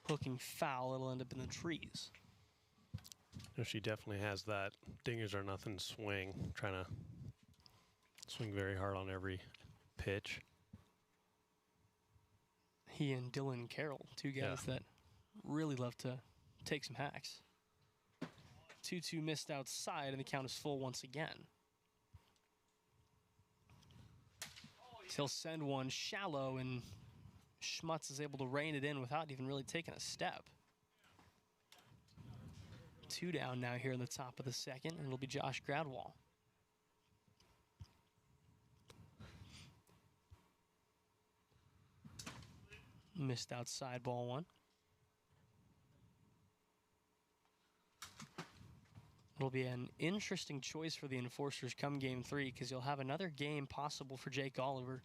C: Hooking foul, it'll end up in the trees.
E: She definitely has that dingers are nothing swing, trying to swing very hard on every pitch.
C: He and Dylan Carroll, 2 guys that really love to take some hacks. 2-2 missed outside, and the count is full once again. He'll send one shallow, and Schmutz is able to rein it in without even really taking a step. 2 down now here in the top of the second, and it'll be Josh Gradwall. Missed outside, ball 1. It'll be an interesting choice for the Enforcers come game 3 because you'll have another game possible for Jake Oliver,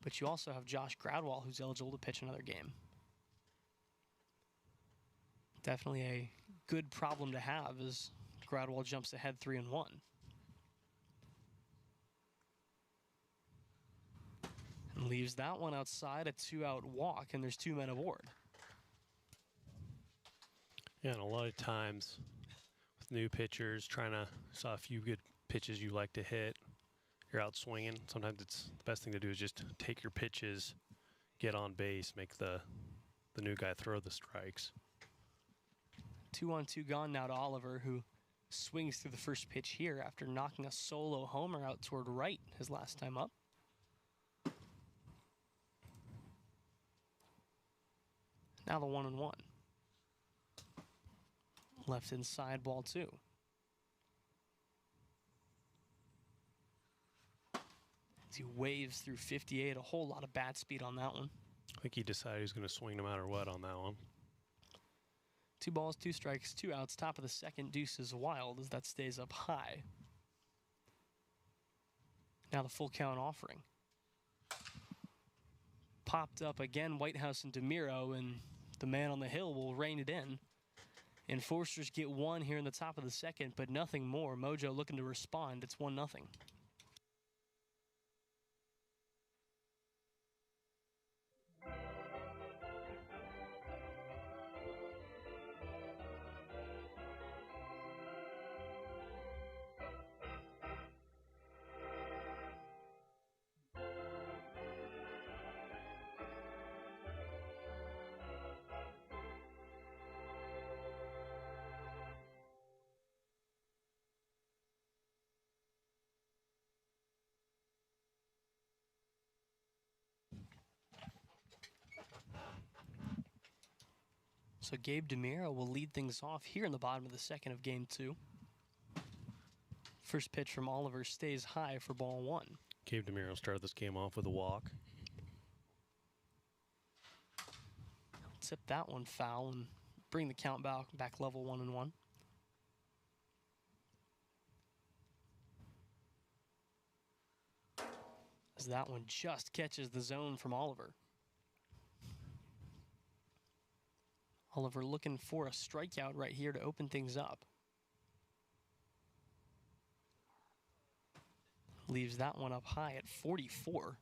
C: but you also have Josh Gradwall who's eligible to pitch another game. Definitely a good problem to have as Gradwall jumps ahead 3-1. And leaves that one outside, a 2-out walk, and there's 2 men aboard.
E: Yeah, and a lot of times with new pitchers, saw a few good pitches you like to hit, you're out swinging. Sometimes it's the best thing to do is just take your pitches, get on base, make the new guy throw the strikes.
C: 2-on-2 gone now to Oliver, who swings through the first pitch here after knocking a solo homer out toward right his last time up. Now the 1-1. Left inside, ball 2. As he waves through 58, a whole lot of bat speed on that one.
E: I think he decided he was going to swing no matter what on that one.
C: 2 balls, 2 strikes, 2 outs. Top of the second, Deuce is wild as that stays up high. Now the full count offering. Popped up again, Whitehouse and DeMiro, and the man on the hill will rein it in. Enforcers get 1 here in the top of the second, but nothing more. Mojo looking to respond. It's 1-0. So Gabe DeMiro will lead things off here in the bottom of the second of game 2. First pitch from Oliver stays high for ball 1.
E: Gabe DeMiro started this game off with a walk.
C: Tip that one foul and bring the count back level 1-1. as that one just catches the zone from Oliver. Oliver looking for a strikeout right here to open things up. Leaves that one up high at 44.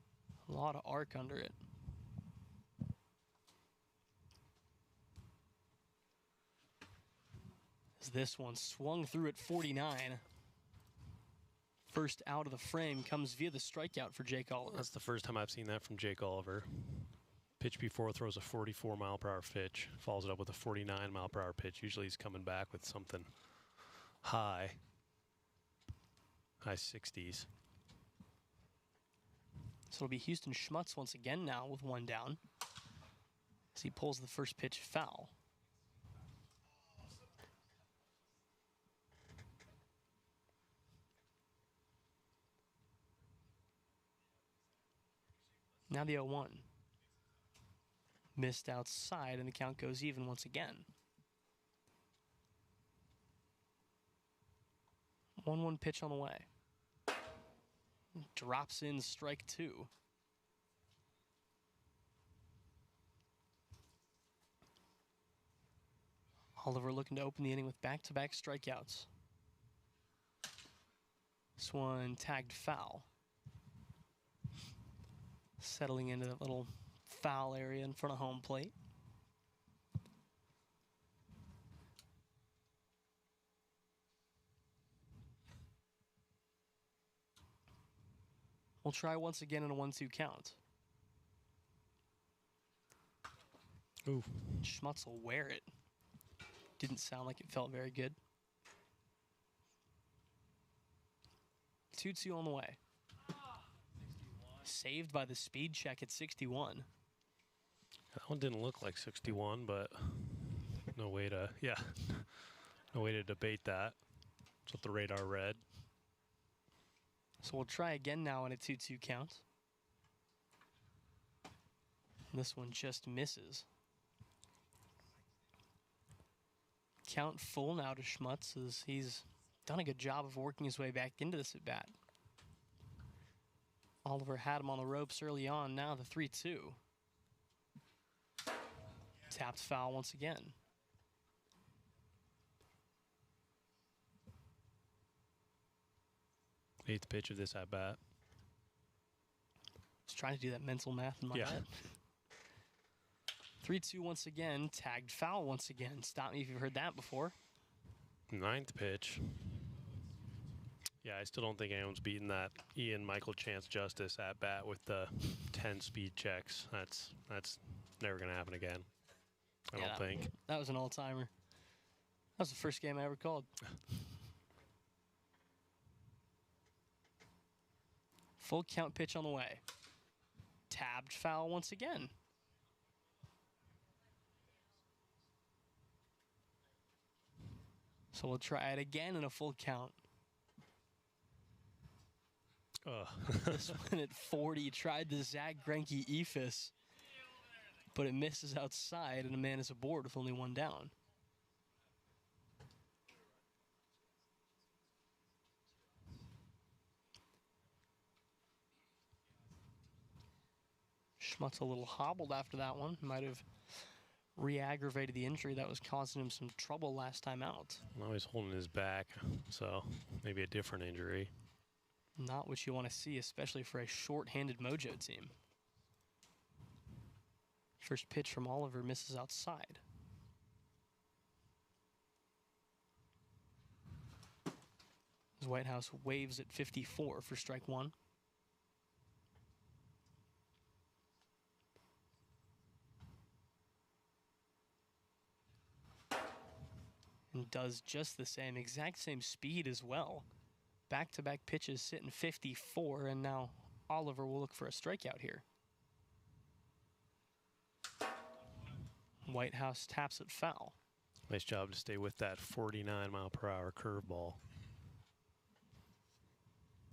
C: A lot of arc under it. As this one swung through at 49. First out of the frame comes via the strikeout for Jake Oliver.
E: That's the first time I've seen that from Jake Oliver. Pitch before throws a 44-mile-per-hour pitch, follows it up with a 49-mile-per-hour pitch. Usually he's coming back with something high 60s.
C: So it'll be Houston Schmutz once again now with one down as he pulls the first pitch foul. Now the 0-1. Missed outside, and the count goes even once again. 1-1 pitch on the way. Drops in strike 2. Oliver looking to open the inning with back-to-back strikeouts. This one tagged foul. Settling into that little foul area in front of home plate. We'll try once again in a 1-2 count.
E: Ooh.
C: Schmutz will wear it. Didn't sound like it felt very good. 2-2 on the way. Saved by the speed check at 61.
E: That one didn't look like 61, but no way to, no way to debate that. That's what the radar read.
C: So we'll try again now in a 2-2 count. And this one just misses. Count full now to Schmutz as he's done a good job of working his way back into this at bat. Oliver had him on the ropes early on. Now the 3-2. Tapped foul once again.
E: Eighth pitch of this at bat.
C: Just trying to do that mental math in my head. 3-2 once again. Tagged foul once again. Stop me if you've heard that before.
E: Ninth pitch. Yeah, I still don't think anyone's beaten that Ian Michael Chance Justice at bat with the 10 speed checks. That's never going to happen again. I don't think.
C: That was an all-timer. That was the first game I ever called. Full count pitch on the way. Tabbed foul once again. So we'll try it again in a full count. This one at 40 tried the Zach Greinke eephus, but it misses outside, and a man is aboard with only one down. Schmutz a little hobbled after that one. Might have re-aggravated the injury that was causing him some trouble last time out.
E: Now he's holding his back, so maybe a different injury.
C: Not what you want to see, especially for a short-handed Mojo team. First pitch from Oliver misses outside. As Whitehouse waves at 54 for strike 1. And does just the same, exact same speed as well. Back-to-back pitches sitting 54, and now Oliver will look for a strikeout here. Whitehouse taps it foul.
E: Nice job to stay with that 49-mile-per-hour curveball.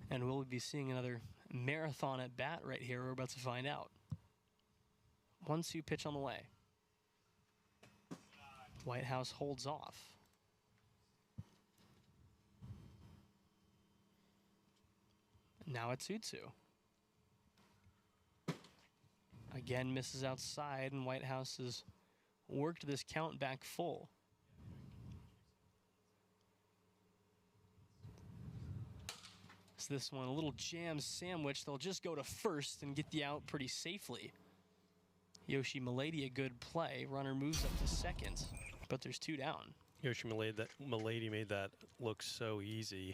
C: And we'll be seeing another marathon at bat right here. We're about to find out. 1-2 pitch on the way. Whitehouse holds off. Now a 2-2. Again, misses outside, and Whitehouse has worked this count back full. So this one, a little jam sandwich. They'll just go to first and get the out pretty safely. Yoshi Milady, a good play. Runner moves up to second, but there's 2 down.
E: Yoshi Milady made that look so easy.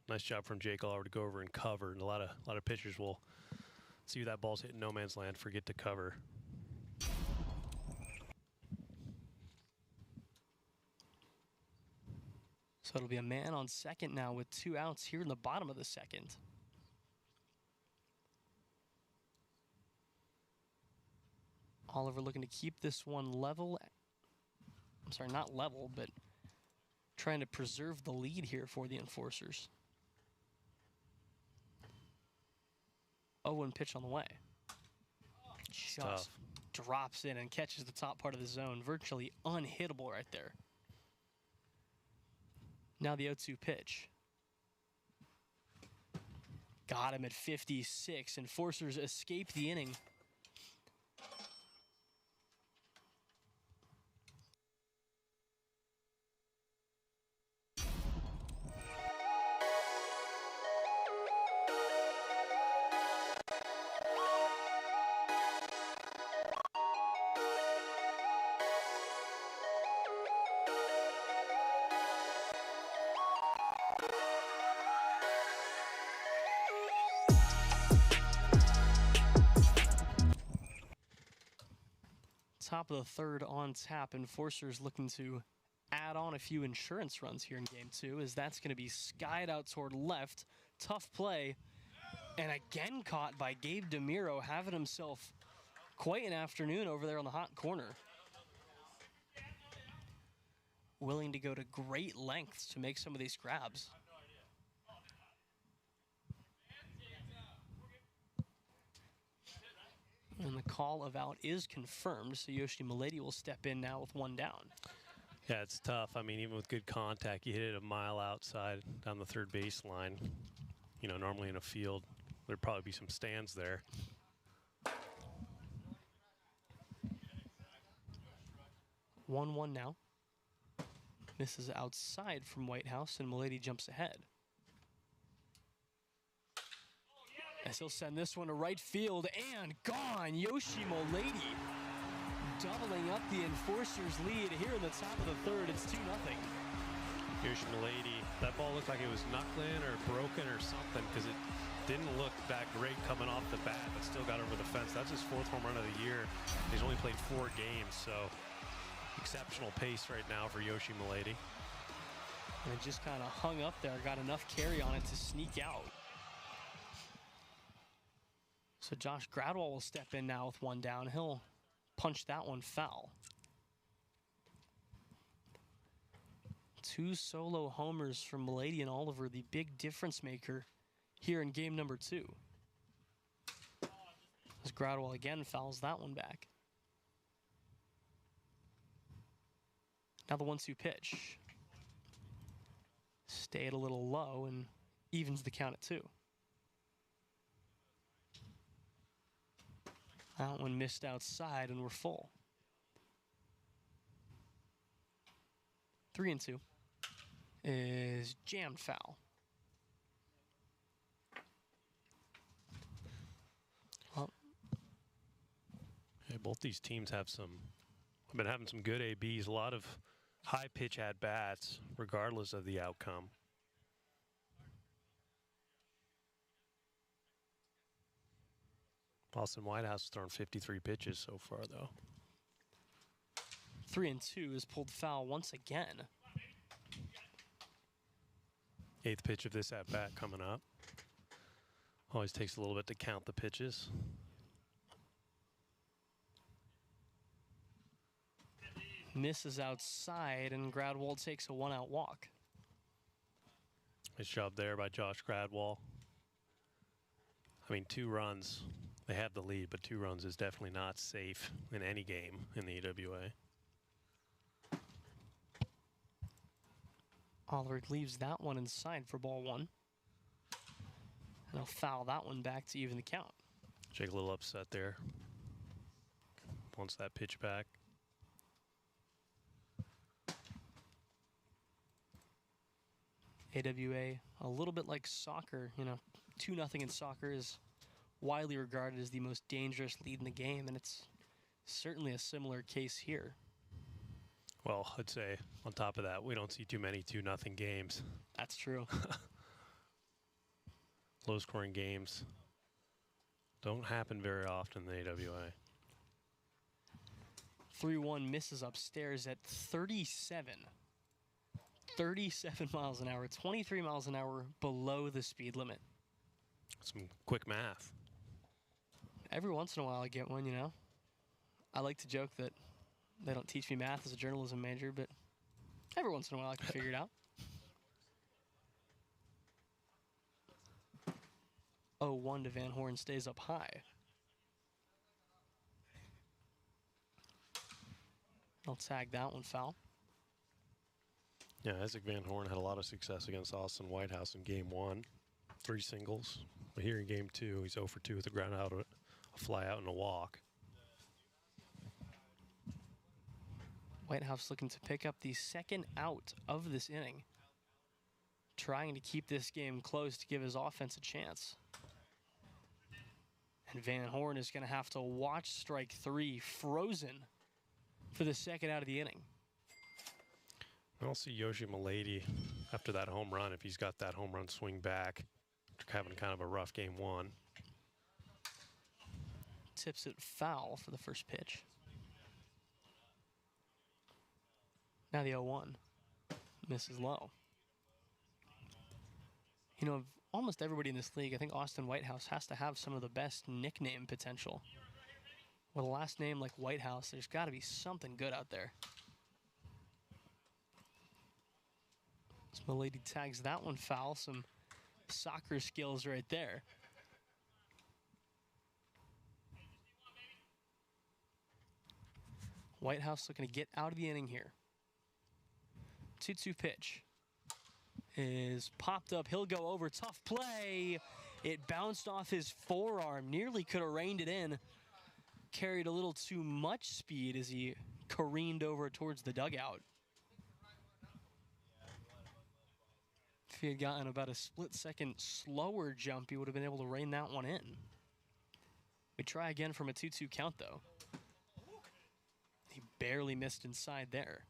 E: Nice job from Jake Oliver to go over and cover. And a lot of pitchers will see that ball's hitting no man's land, forget to cover.
C: So it'll be a man on second now with 2 outs here in the bottom of the second. Oliver looking to keep this one level. I'm sorry, not level, but trying to preserve the lead here for the Enforcers. 0-1 pitch on the way. Just drops in and catches the top part of the zone. Virtually unhittable right there. Now the 0-2 pitch. Got him at 56. Enforcers escape the inning. Top of the third on tap. Enforcers looking to add on a few insurance runs here in game 2, as that's going to be skied out toward left. Tough play, and again caught by Gabe DeMiro, having himself quite an afternoon over there on the hot corner. Willing to go to great lengths to make some of these grabs. And the call of out is confirmed, so Yoshi Milady will step in now with 1 down.
E: Yeah, it's tough. I mean, even with good contact, you hit it a mile outside down the third baseline. You know, normally in a field, there'd probably be some stands there.
C: One now. Misses outside from Whitehouse, and Milady jumps ahead. As he'll send this one to right field, and gone. Yoshi Milady doubling up the Enforcers' lead here in the top of the third. It's 2-0.
E: Yoshi Milady, that ball looked like it was knuckling or broken or something, because it didn't look that great coming off the bat, but still got over the fence. That's his 4th home run of the year. He's only played 4 games, so exceptional pace right now for Yoshi Milady.
C: And it just kind of hung up there, got enough carry on it to sneak out. So Josh Gradwell will step in now with 1 down. He'll punch that one foul. 2 solo homers from Milady and Oliver, the big difference maker here in game number 2. As Gradwell again fouls that one back. Now the 1-2 pitch. Stayed a little low and evens the count at 2. That one missed outside, and we're full. 3-2 is jammed foul.
E: Well, yeah, both these teams have been having some good ABs, a lot of high pitch at bats, regardless of the outcome. Boston Whitehouse has thrown 53 pitches so far, though.
C: 3-2 is pulled foul once again.
E: 8th pitch of this at bat coming up. Always takes a little bit to count the pitches.
C: Misses outside, and Gradwell takes a 1-out walk.
E: Nice job there by Josh Gradwell. I mean, 2 runs. They have the lead, but 2 runs is definitely not safe in any game in the AWA.
C: Oliver leaves that one inside for ball 1. And he'll foul that one back to even the count.
E: Jake a little upset there. wants that pitch back.
C: AWA, a little bit like soccer, you know, 2-0 in soccer is widely regarded as the most dangerous lead in the game, and it's certainly a similar case here.
E: Well, I'd say on top of that, we don't see too many 2-0 games.
C: That's true.
E: Low-scoring games don't happen very often in the AWA.
C: 3-1 misses upstairs at 37. 37 miles an hour, 23 miles an hour below the speed limit.
E: Some quick math.
C: Every once in a while I get one, you know. I like to joke that they don't teach me math as a journalism major, but every once in a while I can figure it out. 0-1 to Van Horn, stays up high. I'll tag that one foul.
E: Yeah, Isaac Van Horn had a lot of success against Austin Whitehouse in game 1. 3 singles. But here in game 2, he's 0 for 2 with a ground out, a fly out, and a walk.
C: Whitehouse looking to pick up the second out of this inning. Trying to keep this game close to give his offense a chance. And Van Horn is going to have to watch strike 3 frozen for the second out of the inning.
E: I'll see Yoshi Milady after that home run, if he's got that home run swing back, having kind of a rough game 1.
C: Tips it foul for the first pitch. Now the 0-1. Misses low. You know, of almost everybody in this league, I think Austin Whitehouse has to have some of the best nickname potential. With a last name like Whitehouse, there's got to be something good out there. So Milady tags that one foul. Some soccer skills right there. Whitehouse looking to get out of the inning here. 2-2 pitch is popped up. He'll go over. Tough play. It bounced off his forearm. Nearly could have reined it in. Carried a little too much speed as he careened over towards the dugout. If he had gotten about a split-second slower jump, he would have been able to rein that one in. We try again from a 2-2 count, though. He barely missed inside there.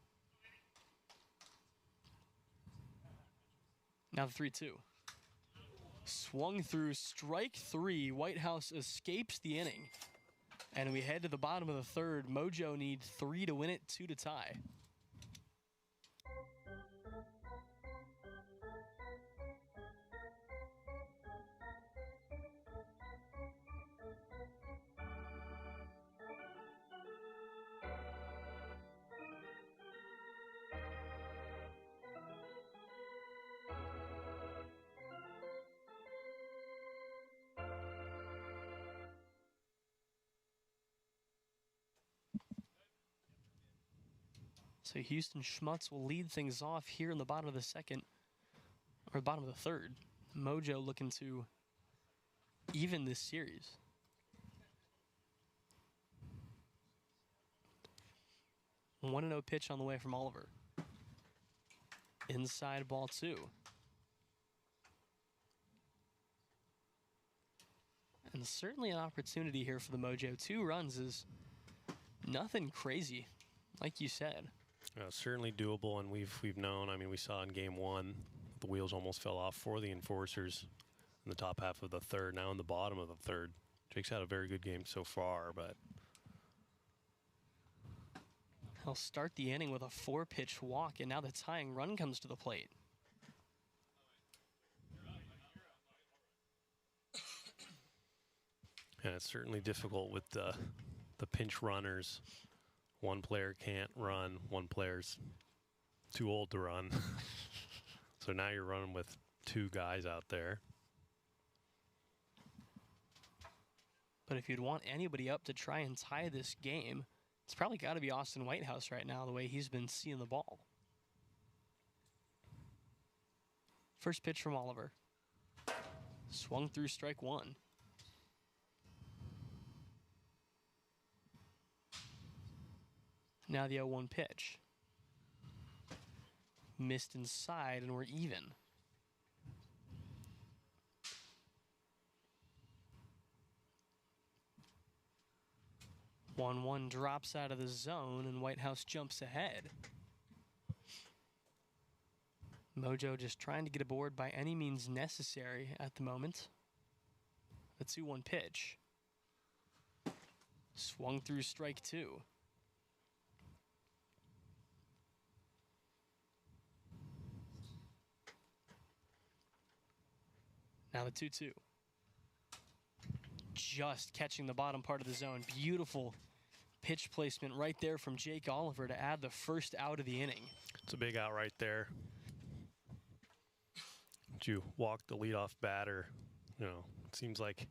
C: Now the 3-2. Swung through strike 3. Whitehouse escapes the inning. And we head to the bottom of the third. Mojo needs 3 to win it, 2 to tie. So Houston Schmutz will lead things off here in the bottom of the second, or bottom of the third. Mojo looking to even this series. A 1-0 pitch on the way from Oliver. Inside ball 2. And certainly an opportunity here for the Mojo. 2 runs is nothing crazy, like you said.
E: Certainly doable, and we've known. I mean, we saw in game 1, the wheels almost fell off for the Enforcers in the top half of the third. Now in the bottom of the third, Jake's had a very good game so far, but
C: he'll start the inning with a 4-pitch walk, and now the tying run comes to the plate.
E: And it's certainly difficult with the pinch runners. One player can't run, one player's too old to run. So now you're running with 2 guys out there.
C: But if you'd want anybody up to try and tie this game, it's probably got to be Austin Whitehouse right now, the way he's been seeing the ball. First pitch from Oliver. Swung through strike 1. Now the 0-1 pitch. Missed inside, and we're even. One drops out of the zone, and Whitehouse jumps ahead. Mojo just trying to get aboard by any means necessary at the moment. The 2-1 pitch. Swung through strike 2. Now the 2-2. Just catching the bottom part of the zone. Beautiful pitch placement right there from Jake Oliver to add the first out of the inning.
E: It's a big out right there. You walk the leadoff batter. You know, it seems like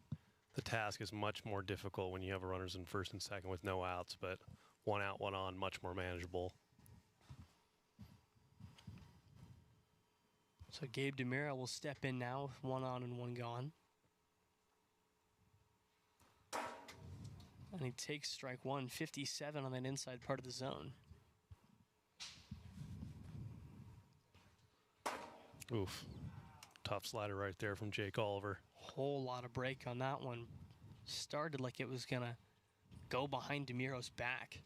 E: the task is much more difficult when you have runners in first and second with no outs, but 1 out, 1 on, much more manageable.
C: So Gabe DeMiro will step in now, 1 on and 1 gone. And he takes strike 1, 57 on that inside part of the zone.
E: Oof. Tough slider right there from Jake Oliver.
C: Whole lot of break on that one. Started like it was going to go behind DeMiro's back.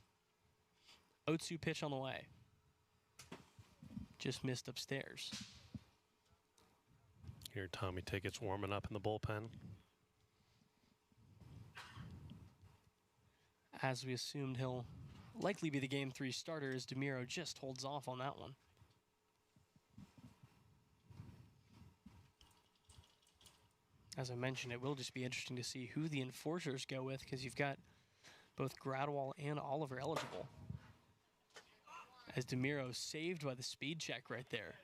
C: 0-2 pitch on the way. Just missed upstairs.
E: Here, Tommy Tickett's warming up in the bullpen.
C: As we assumed, he'll likely be the Game 3 starter as DeMiro just holds off on that one. As I mentioned, it will just be interesting to see who the enforcers go with, because you've got both Gradwell and Oliver eligible. As DeMiro saved by the speed check right there.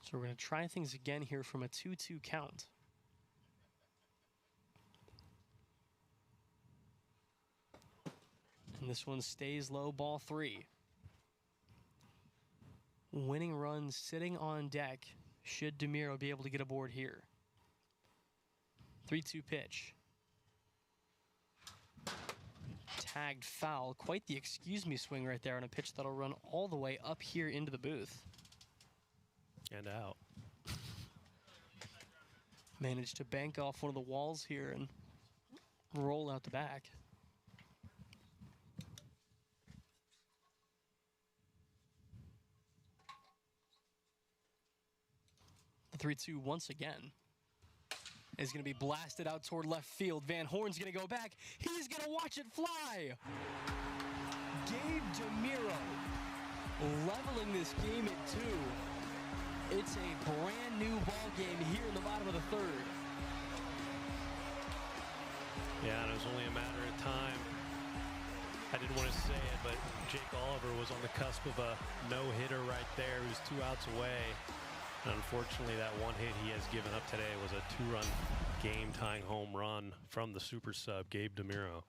C: So we're going to try things again here from a 2-2 count. And this one stays low, ball 3. Winning run sitting on deck. Should DeMiro be able to get aboard here? 3-2 pitch. Tagged foul. Quite the excuse me swing right there on a pitch that'll run all the way up here into the booth.
E: And out.
C: Managed to bank off one of the walls here and roll out the back. The 3-2 once again is going to be blasted out toward left field. Van Horn's going to go back. He's going to watch it fly. Gabe DeMiro leveling this game at 2. It's a brand new ball game here in the bottom of the 3rd.
E: Yeah, and it was only a matter of time. I didn't want to say it, but Jake Oliver was on the cusp of a no-hitter right there. He was 2 outs away. And unfortunately, that one hit he has given up today was a 2-run game-tying home run from the super sub, Gabe DeMiro.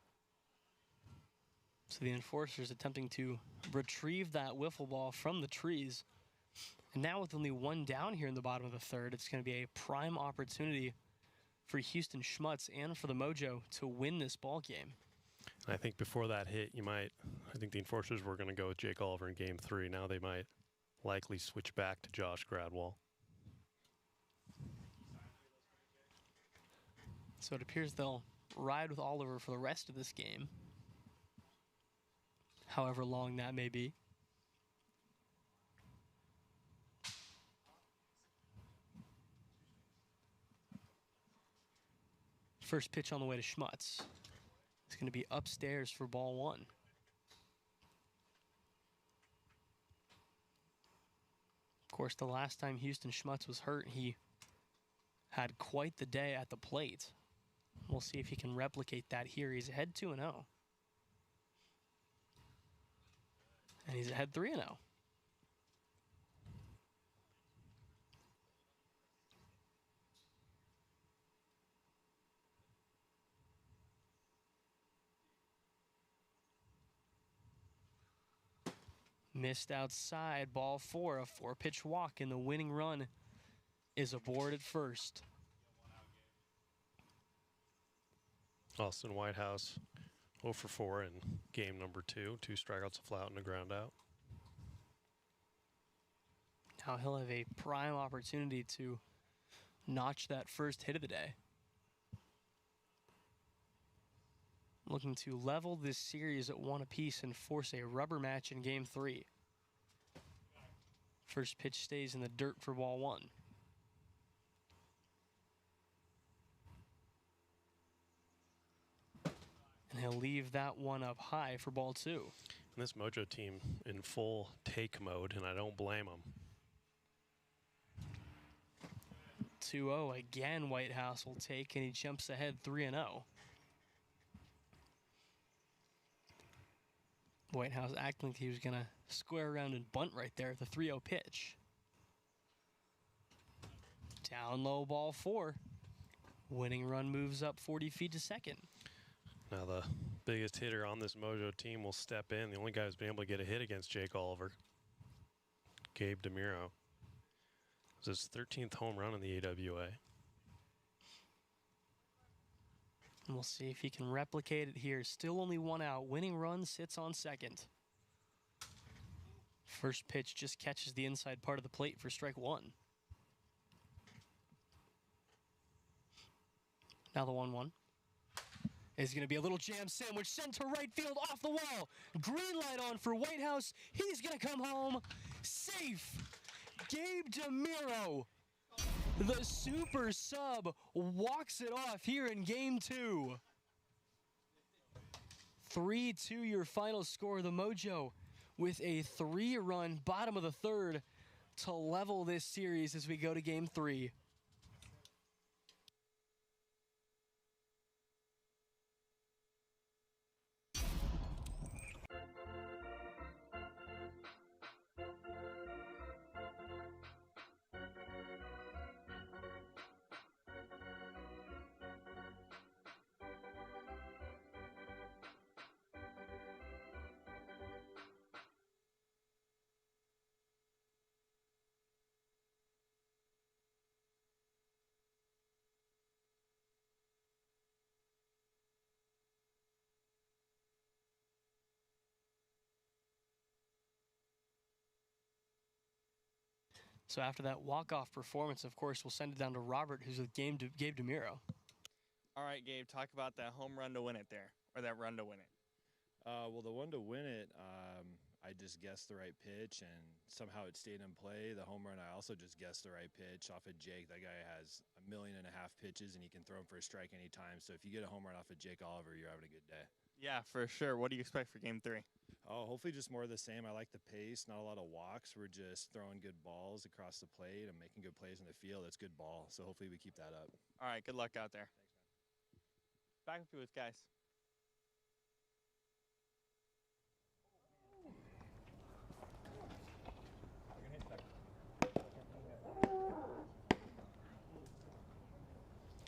C: So the enforcers attempting to retrieve that wiffle ball from the trees. And now with only 1 down here in the bottom of the 3rd, it's going to be a prime opportunity for Houston Schmutz and for the Mojo to win this ball game.
E: I think before that hit, I think the enforcers were going to go with Jake Oliver in Game 3. Now they might likely switch back to Josh Gradwell.
C: So it appears they'll ride with Oliver for the rest of this game, however long that may be. First pitch on the way to Schmutz. It's going to be upstairs for ball 1. Of course, the last time Houston Schmutz was hurt, he had quite the day at the plate. We'll see if he can replicate that here. He's ahead 2-0. And he's ahead 3-0. Missed outside, ball 4, a 4-pitch walk, and the winning run is aboard at first.
E: Austin Whitehouse 0 for 4 in game number 2. 2 strikeouts, a fly out, and a ground out.
C: Now he'll have a prime opportunity to notch that first hit of the day. Looking to level this series at 1 apiece and force a rubber match in game 3. First pitch stays in the dirt for ball 1. And he'll leave that one up high for ball 2.
E: And this Mojo team in full take mode, and I don't blame them.
C: 2-0 again. Whitehouse will take, and he jumps ahead 3-0. Whitehouse acting like he was going to square around and bunt right there at the 3-0 pitch. Down low, ball 4. Winning run moves up 40 feet to second.
E: Now the biggest hitter on this Mojo team will step in. The only guy who's been able to get a hit against Jake Oliver, Gabe DeMiro. It's his 13th home run in the AWA.
C: And we'll see if he can replicate it here. Still only 1 out. Winning run sits on second. First pitch just catches the inside part of the plate for strike 1. Now the 1-1. Is going to be a little jam sandwich sent to right field off the wall. Green light on for Whitehouse. He's going to come home safe. Gabe DeMiro, the super sub, walks it off here in game 2. 3-2 your final score. The Mojo with a 3-run bottom of the 3rd to level this series as we go to game 3. So after that walk-off performance, of course, we'll send it down to Robert, who's with Gabe DeMiro.
L: All right, Gabe, talk about that home run to win it there, or that run to win it.
Q: Well, the one to win it, I just guessed the right pitch, and somehow it stayed in play. The home run, I also just guessed the right pitch off of Jake. That guy has 1.5 million pitches, and he can throw them for a strike anytime. So if you get a home run off of Jake Oliver, you're having a good day.
L: Yeah, for sure. What do you expect for game 3?
Q: Oh, hopefully just more of the same. I like the pace, not a lot of walks. We're just throwing good balls across the plate and making good plays in the field. That's good ball. So hopefully we keep that up.
L: All right, good luck out there. Thanks, man. Back with you with guys.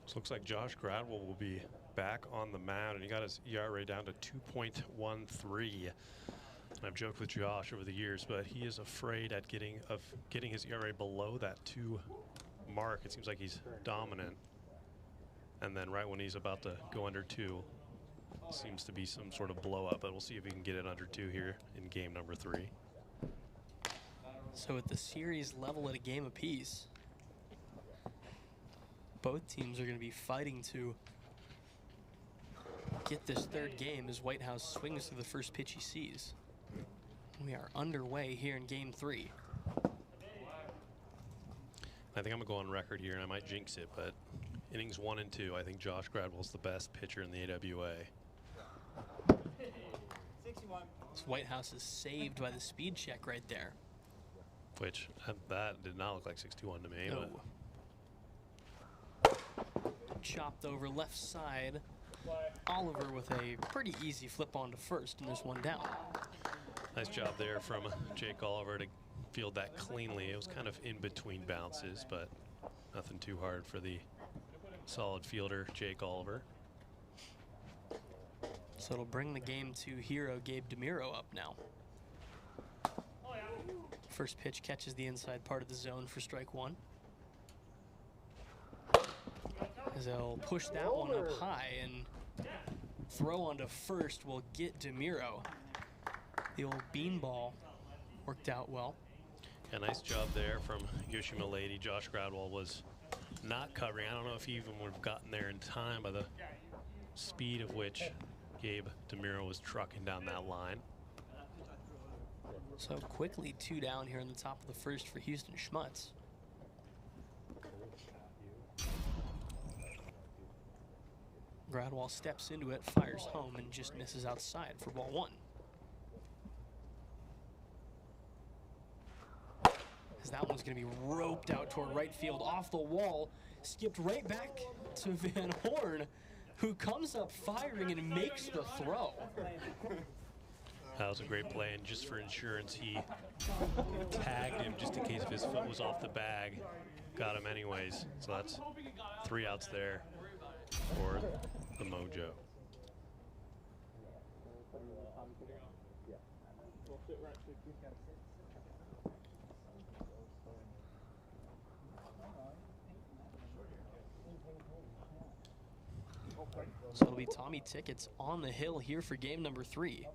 E: So looks like Josh Gradwell will be back on the mound, and he got his ERA down to 2.13. And I've joked with Josh over the years, but he is afraid at getting his ERA below that 2 mark. It seems like he's dominant, and then right when he's about to go under 2, seems to be some sort of blow up. But we'll see if he can get it under 2 here in game number 3.
C: So at the series level at a game apiece, both teams are going to be fighting to get this 3rd game as Whitehouse swings to the first pitch he sees. We are underway here in game 3.
E: I think I'm going to go on record here, and I might jinx it, but innings 1 and 2, I think Josh Gradwell's the best pitcher in the AWA.
N: 61.
C: So Whitehouse is saved by the speed check right there.
E: Which, that did not look like 61 to me.
C: No.
E: But
C: chopped over left side. Oliver with a pretty easy flip on to first, and there's one down.
E: Nice job there from Jake Oliver to field that cleanly. It was kind of in between bounces, but nothing too hard for the solid fielder, Jake Oliver.
C: So it'll bring the game to hero Gabe DeMiro up now. First pitch catches the inside part of the zone for strike 1. As they'll push that one up high, and throw onto first will get DeMiro. The old beanball worked out well.
E: A nice job there from Yoshi Milady. Josh Gradwell was not covering. I don't know if he even would have gotten there in time by the speed of which Gabe DeMiro was trucking down that line.
C: So quickly 2 down here in the top of the first for Houston Schmutz. Gradwell steps into it, fires home, and just misses outside for ball 1. As that one's going to be roped out toward right field, off the wall, skipped right back to Van Horn, who comes up firing and makes the throw.
E: That was a great play, and just for insurance, he tagged him just in case if his foot was off the bag. Got him anyways. So that's 3 outs there for the Mojo.
C: So it'll be Tommy Tickets on the hill here for game number 3.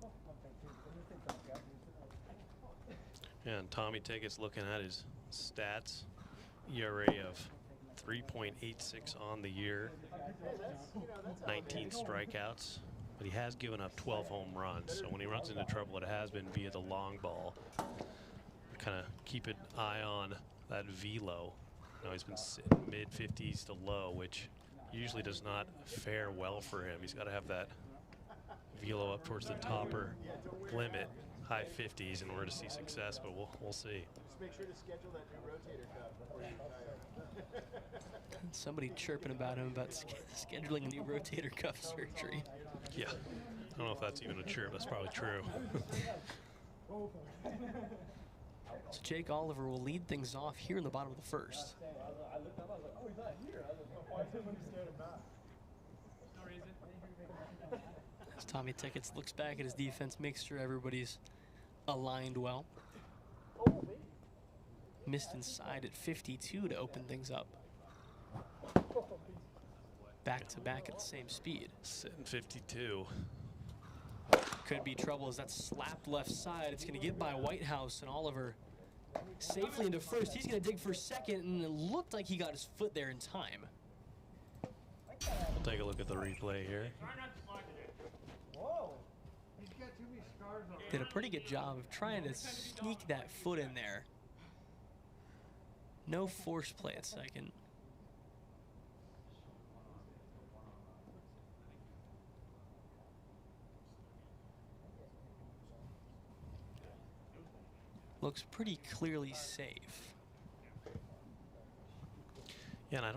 E: Yeah, and Tommy Tickets looking at his stats, ERA of 3.86 on the year, 19 strikeouts, but he has given up 12 home runs. So when he runs into trouble, it has been via the long ball. Kind of keep an eye on that velo. Now he's been sitting mid-50s to low, which usually does not fare well for him. He's got to have that velo up towards the topper limit, high 50s, in order to see success, but we'll see.
N: Just make sure to schedule that new rotator cuff before you retire.
C: Somebody chirping about him about scheduling a new rotator cuff surgery.
E: Yeah, I don't know if that's even a chirp. That's probably true.
C: So Jake Oliver will lead things off here in the bottom of the first.
N: I looked up, I was like, oh, he's not here. I was like, why didn't we stand him back? No reason.
C: As Tommy Tickets looks back at his defense, makes sure everybody's aligned well. Missed inside at 52 to open things up. Back to back at the same speed.
E: Sitting 52.
C: Could be trouble as that's slapped left side. It's going to get by Whitehouse, and Oliver safely into first. He's going to dig for second, and it looked like he got his foot there in time.
E: We'll take a look at the replay here.
C: Did a pretty good job of trying to sneak that foot in there. No force play at second. Looks pretty clearly safe.
E: Yeah, and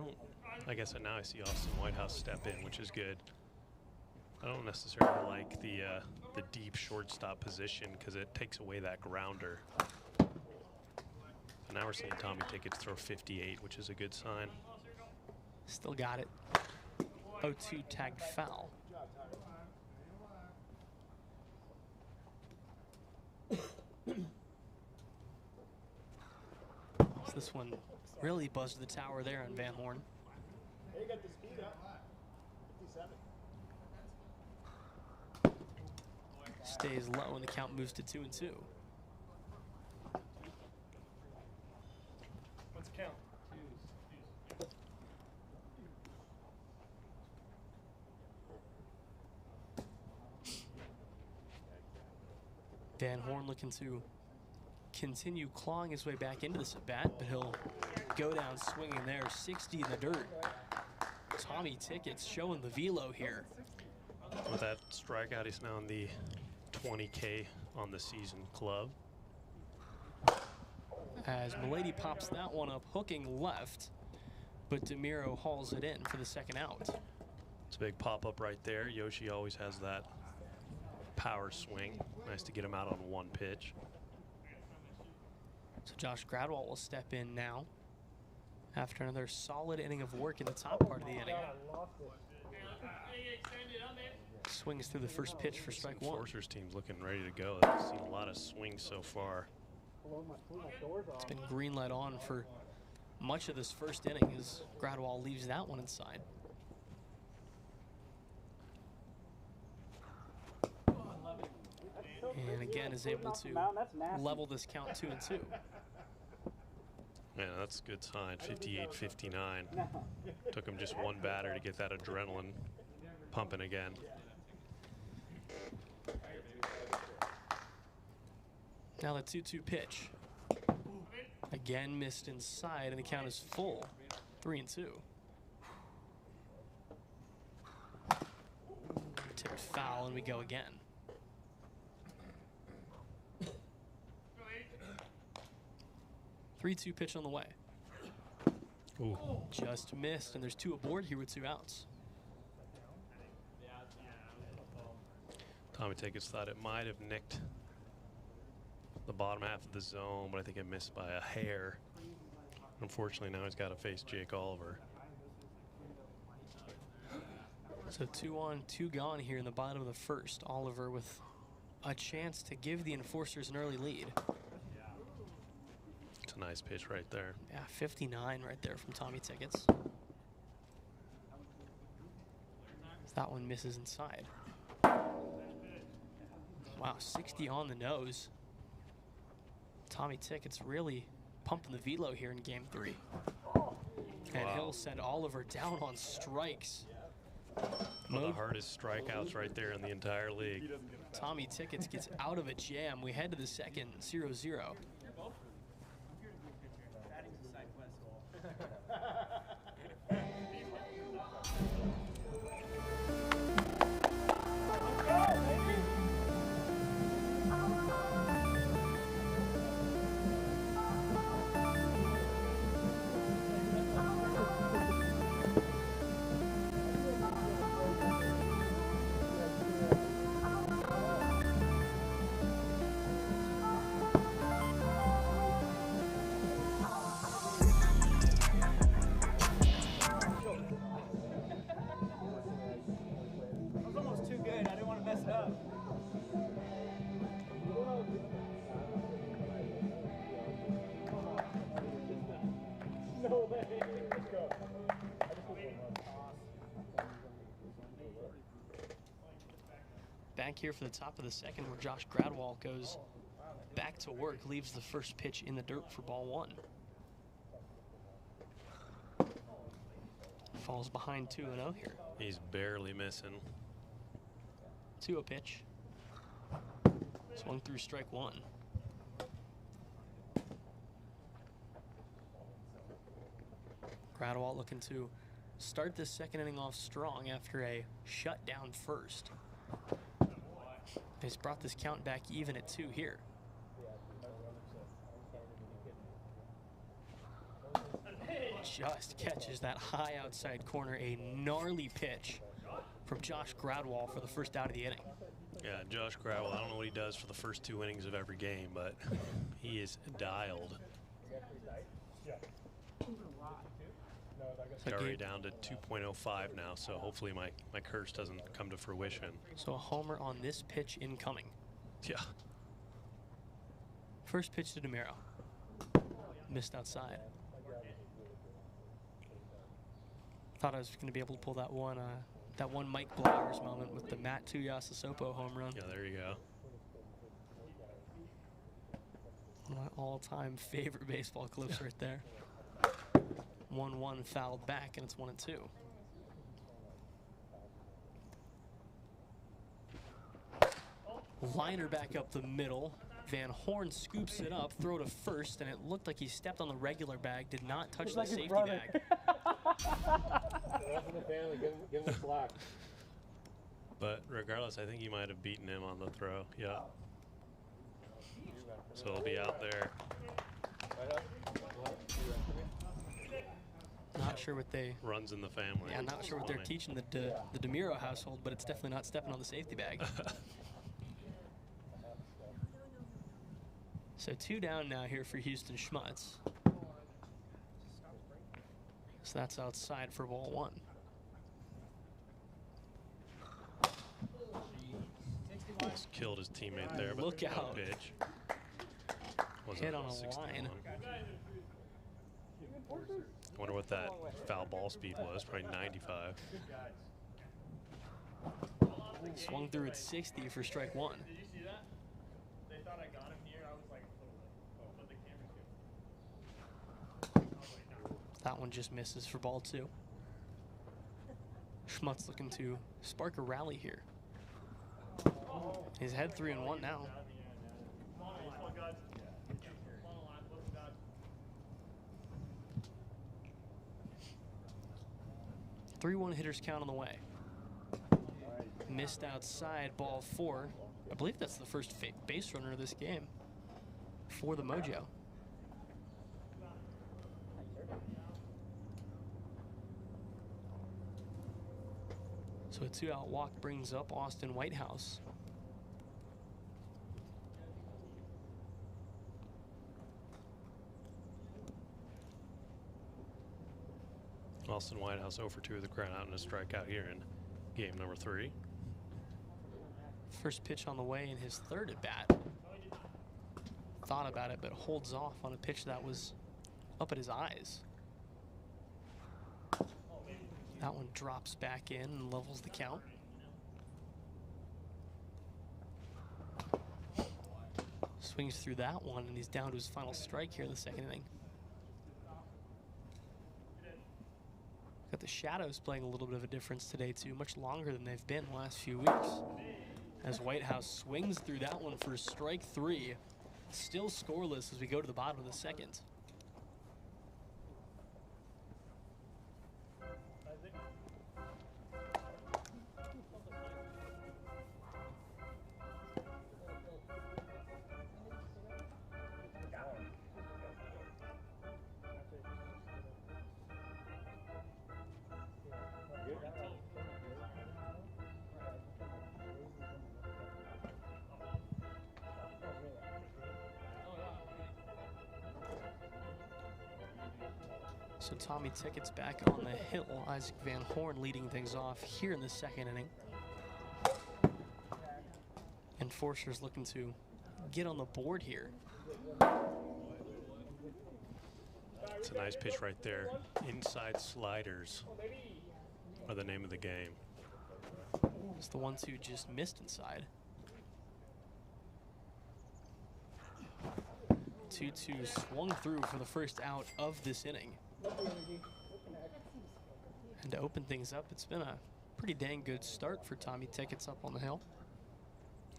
E: I guess now I see Austin Whitehouse step in, which is good. I don't necessarily like the deep shortstop position because it takes away that grounder. But now we're seeing Tommy Tickets throw 58, which is a good sign.
C: Still got it. 0-2 tagged foul. So this one really buzzed the tower there on Van Horn.
N: They got the speed up. 57.
C: Stays low and the count moves to 2-2.
B: What's the count?
C: Van Horn looking to continue clawing his way back into this at bat, but he'll go down swinging there, 60 in the dirt. Tommy Tickets showing the velo here.
E: With that strikeout, he's now in the 20K on the season club.
C: As Milady pops that one up, hooking left, but DeMiro hauls it in for the second out.
E: It's a big pop-up right there. Yoshi always has that power swing. Nice to get him out on one pitch.
C: So Josh Gradwell will step in now after another solid inning of work in the top part of the inning. Swings through the first pitch for strike one.
E: Forcers team's looking ready to go. They've seen a lot of swings so far.
C: It's been green light on for much of this first inning as Gradwell leaves that one inside. And again is able to level this count 2-2.
E: Yeah, that's a good sign. 58-59. Took him just one batter to get that adrenaline pumping again.
C: Now the 2-2 pitch. Again missed inside, and the count is full. 3-2. Tipped foul, and we go again. Three-two pitch on the way.
E: Ooh.
C: Just missed, and there's 2 aboard here with 2 outs.
E: Tommy Tickets thought it might have nicked the bottom half of the zone, but I think it missed by a hair. Unfortunately, now he's got to face Jake Oliver.
C: So 2 on, 2 gone here in the bottom of the first. Oliver with a chance to give the Enforcers an early lead.
E: It's a nice pitch right there.
C: Yeah, 59 right there from Tommy Tickets. That one misses inside. Wow, 60 on the nose. Tommy Tickets really pumping the velo here in game 3. And he'll send Oliver down on strikes.
E: One of the hardest strikeouts right there in the entire league.
C: Tommy Tickets gets out of a jam. We head to the second, 0-0. Back here for the top of the second, where Josh Gradwall goes back to work, leaves the first pitch in the dirt for ball 1. Falls behind 2-0 here.
E: He's barely missing.
C: 2-0 pitch. Swung through strike 1. Gradwall looking to start this second inning off strong after a shutdown first. He's brought this count back even at 2 here. Just catches that high outside corner. A gnarly pitch from Josh Gradwall for the first out of the inning.
E: Yeah, Josh Gradwell, I don't know what he does for the first 2 innings of every game, but he is dialed. He's already down to 2.05 now, so hopefully my curse doesn't come to fruition.
C: So a homer on this pitch incoming.
E: Yeah.
C: First pitch to DeMiro. Missed outside. Thought I was going to be able to pull that one Mike Blowers moment with the Matt Tuiasosopo home run.
E: Yeah, there you go.
C: One of my all-time favorite baseball clips right there. 1-1 fouled back, and it's 1-2. Liner back up the middle. Van Horn scoops it up, throw to first, and it looked like he stepped on the regular bag, did not touch the safety bag.
N: The rest of the family, give him a slack.
E: But regardless, I think he might have beaten him on the throw. Yeah. So he'll be out there.
C: Not sure what they...
E: Runs in the family.
C: Yeah, not sure what they're teaching the DeMiro household, but it's definitely not stepping on the safety bag. So 2 down now here for Houston Schmutz. So that's outside for ball 1.
E: Almost killed his teammate there, but
C: look out.
E: Pitch.
C: Hit on a line.
E: I wonder what that foul ball speed was, probably 95.
C: Swung through at 60 for strike 1.
B: thought I got him here. I was like, oh, but the camera's here.
C: That one just misses for ball 2. Schmutz looking to spark a rally here. He's ahead 3-1 now. 3-1 hitters count on the way. Missed outside, ball 4. I believe that's the first base runner of this game for the Mojo. So a 2-out walk brings up Austin Whitehouse.
E: Austin Whitehouse 0 for 2 with the ground out and a strikeout here in game number 3.
C: First pitch on the way in his 3rd at bat. Thought about it, but holds off on a pitch that was up at his eyes. That one drops back in and levels the count. Swings through that one, and he's down to his final strike here in the 2nd inning. Got the shadows playing a little bit of a difference today too, much longer than they've been the last few weeks. As Whitehouse swings through that one for strike 3. Still scoreless as we go to the bottom of the 2nd. So Tommy Tickett's back on the hill. Isaac Van Horn leading things off here in the 2nd inning. And Forster's looking to get on the board here.
E: It's a nice pitch right there. Inside sliders are the name of the game.
C: It's the 1-2 just missed inside. 2-2 swung through for the first out of this inning. And to open things up, it's been a pretty dang good start for Tommy Tickett's up on the hill.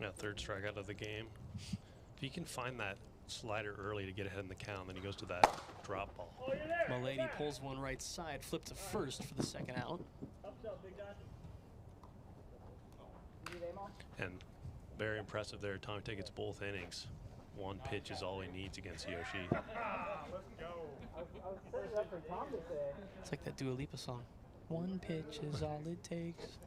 E: Yeah, 3rd strikeout of the game. If he can find that slider early to get ahead in the count, then he goes to that drop ball.
C: Milady pulls one right side, flip to first for the 2nd out.
E: And very impressive there. Tommy Tickett's both innings. 1 pitch is all he needs against Yoshi.
C: It's like that Dua Lipa song. 1 pitch is all it takes.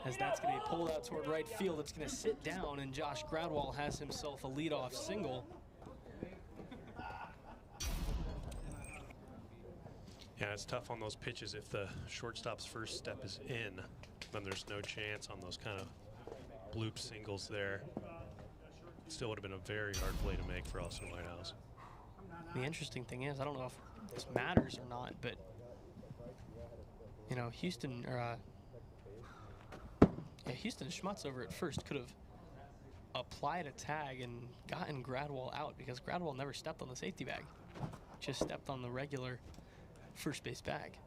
C: As that's going to be pulled out toward right field, it's going to sit down, and Josh Gradwell has himself a leadoff single.
E: Yeah, it's tough on those pitches. If the shortstop's first step is in, then there's no chance on those kind of bloop singles there. Still would have been a very hard play to make for Austin Whitehouse.
C: The interesting thing is, I don't know if this matters or not, but you know, Houston Schmutz over at first could have applied a tag and gotten Gradwell out, because Gradwell never stepped on the safety bag, just stepped on the regular first base bag.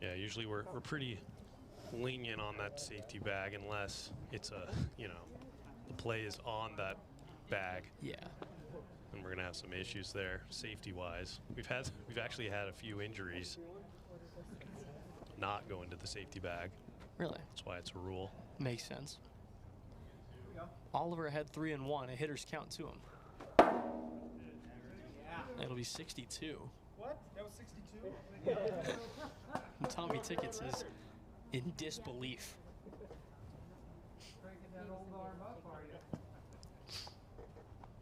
E: Yeah, usually we're pretty lenient on that safety bag unless it's a, you know, the play is on that bag.
C: Yeah.
E: And we're gonna have some issues there, safety-wise. We've actually had a few injuries not go into the safety bag.
C: Really?
E: That's why it's a rule.
C: Makes sense. Oliver had 3-1. A hitter's count to him. It'll be 62.
N: What? That was 62?
C: And Tommy Tickett's is in disbelief.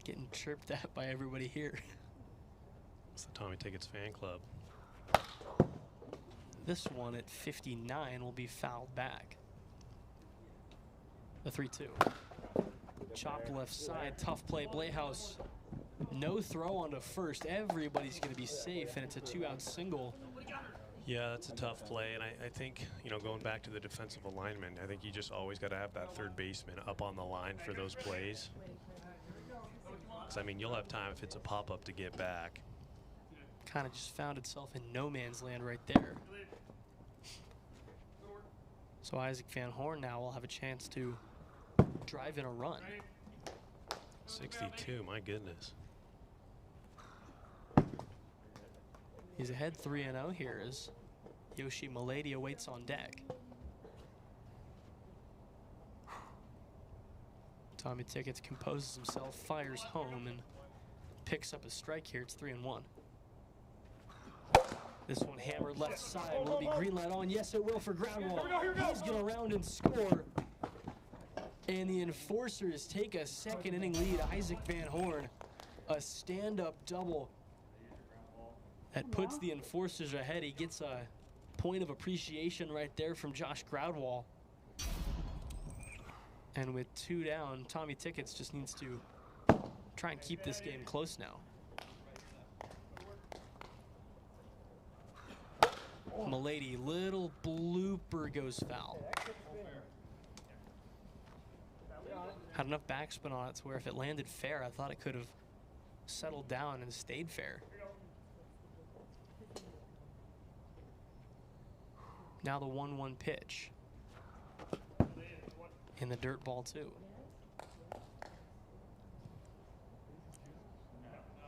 C: Getting chirped at by everybody here.
E: It's the Tommy Tickett's fan club.
C: This one at 59 will be fouled back. The 3-2. Chopped left side, tough play. Blehouse, no throw onto first. Everybody's going to be safe, and it's a 2-out single.
E: Yeah, that's a tough play, and I think, you know, going back to the defensive alignment, I think you just always got to have that third baseman up on the line for those plays. Because, I mean, you'll have time if it's a pop-up to get back.
C: Kind of just found itself in no man's land right there. So Isaac Van Horn now will have a chance to drive in a run.
E: 62, my goodness.
C: He's ahead 3-0 here as Yoshi Milady awaits on deck. Tommy Tickets composes himself, fires home, and picks up a strike here. It's 3-1. This one hammered left side. Will it be green light on? Yes, it will for Gradwall. He's going to round and score. And the Enforcers take a second inning lead. Isaac Van Horn, a stand-up double that puts the Enforcers ahead. He gets a point of appreciation right there from Josh Gradwall. And with 2 down, Tommy Tickets just needs to try and keep this game close now. Milady, little blooper, goes foul. Had enough backspin on it to where if it landed fair, I thought it could have settled down and stayed fair. Now the 1-1 pitch. In the dirt ball too.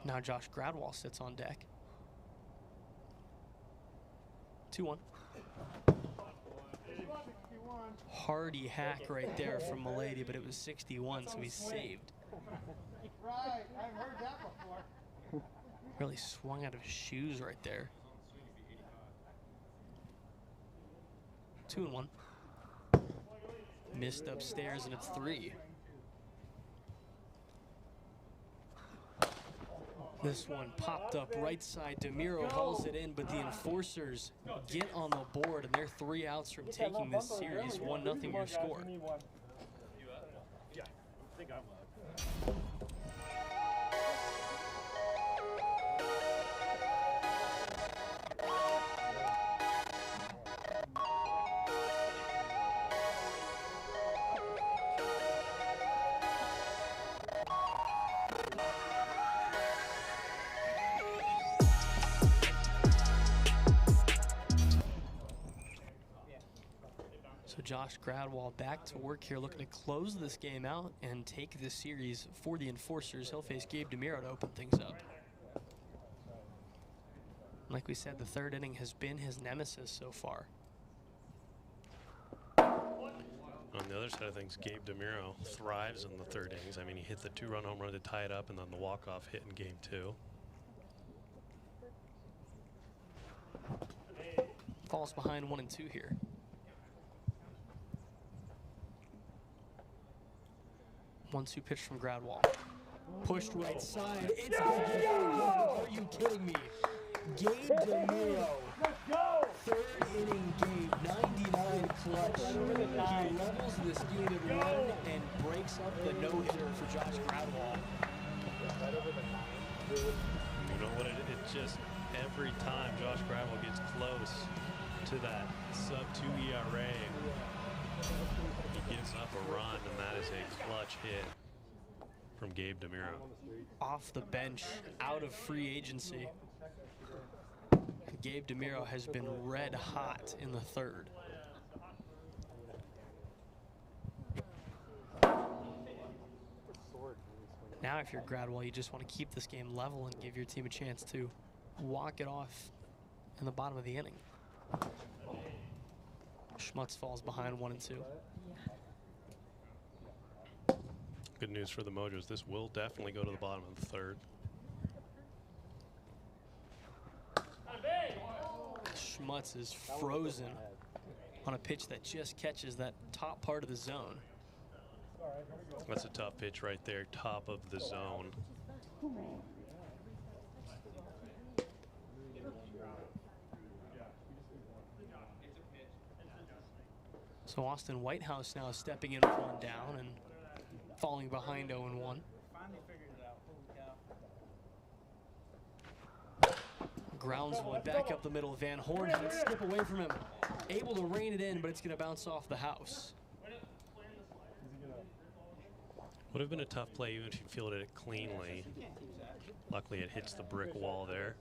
C: Now Josh Gradwall sits on deck. 2-1. Hardy hack right there from Milady, but it was 61, so he's saved.
N: Right, I've heard that before.
C: Really swung out of his shoes right there. 2-1. Missed upstairs, and it's 3. This one popped up right side. DeMiro hauls it in, but the Enforcers get on the board, and they're 3 outs from taking this series. 1-0 your score.
B: Yeah, I think I'm up.
C: So Josh Gradwall back to work here, looking to close this game out and take this series for the Enforcers. He'll face Gabe DeMiro to open things up. Like we said, the 3rd inning has been his nemesis so far.
E: On the other side of things, Gabe DeMiro thrives in the 3rd innings. I mean, he hit the 2-run home run to tie it up, and then the walk-off hit in game 2.
C: Falls behind 1 and 2 here. One-two pitch from Gradwall. Pushed right side. It's Are you kidding me? Gabe DeMiro. 3rd inning Gabe, 99 clutch. He levels this game at 1 and breaks up the no-hitter for Josh Gradwall.
E: You know what? It just every time Josh Gradwall gets close to that sub-2 ERA, he gives up a run, and that is a clutch hit from Gabe DeMiro.
C: Off the bench, out of free agency. Gabe DeMiro has been red hot in the 3rd. Now if you're Gradwall, you just want to keep this game level and give your team a chance to walk it off in the bottom of the inning. Schmutz falls behind 1 and 2.
E: Good news for the Mojos. This will definitely go to the bottom of the 3rd.
C: Schmutz is frozen on a pitch that just catches that top part of the zone.
E: That's a tough pitch right there, top of the zone.
C: So Austin Whitehouse now stepping in with 1 down and falling behind 0-1. Grounds one back up the middle. Van Horn had it skip away from him. Able to rein it in, but it's going to bounce off the house.
E: Would have been a tough play even if you fielded it cleanly. Luckily, it hits the brick wall there.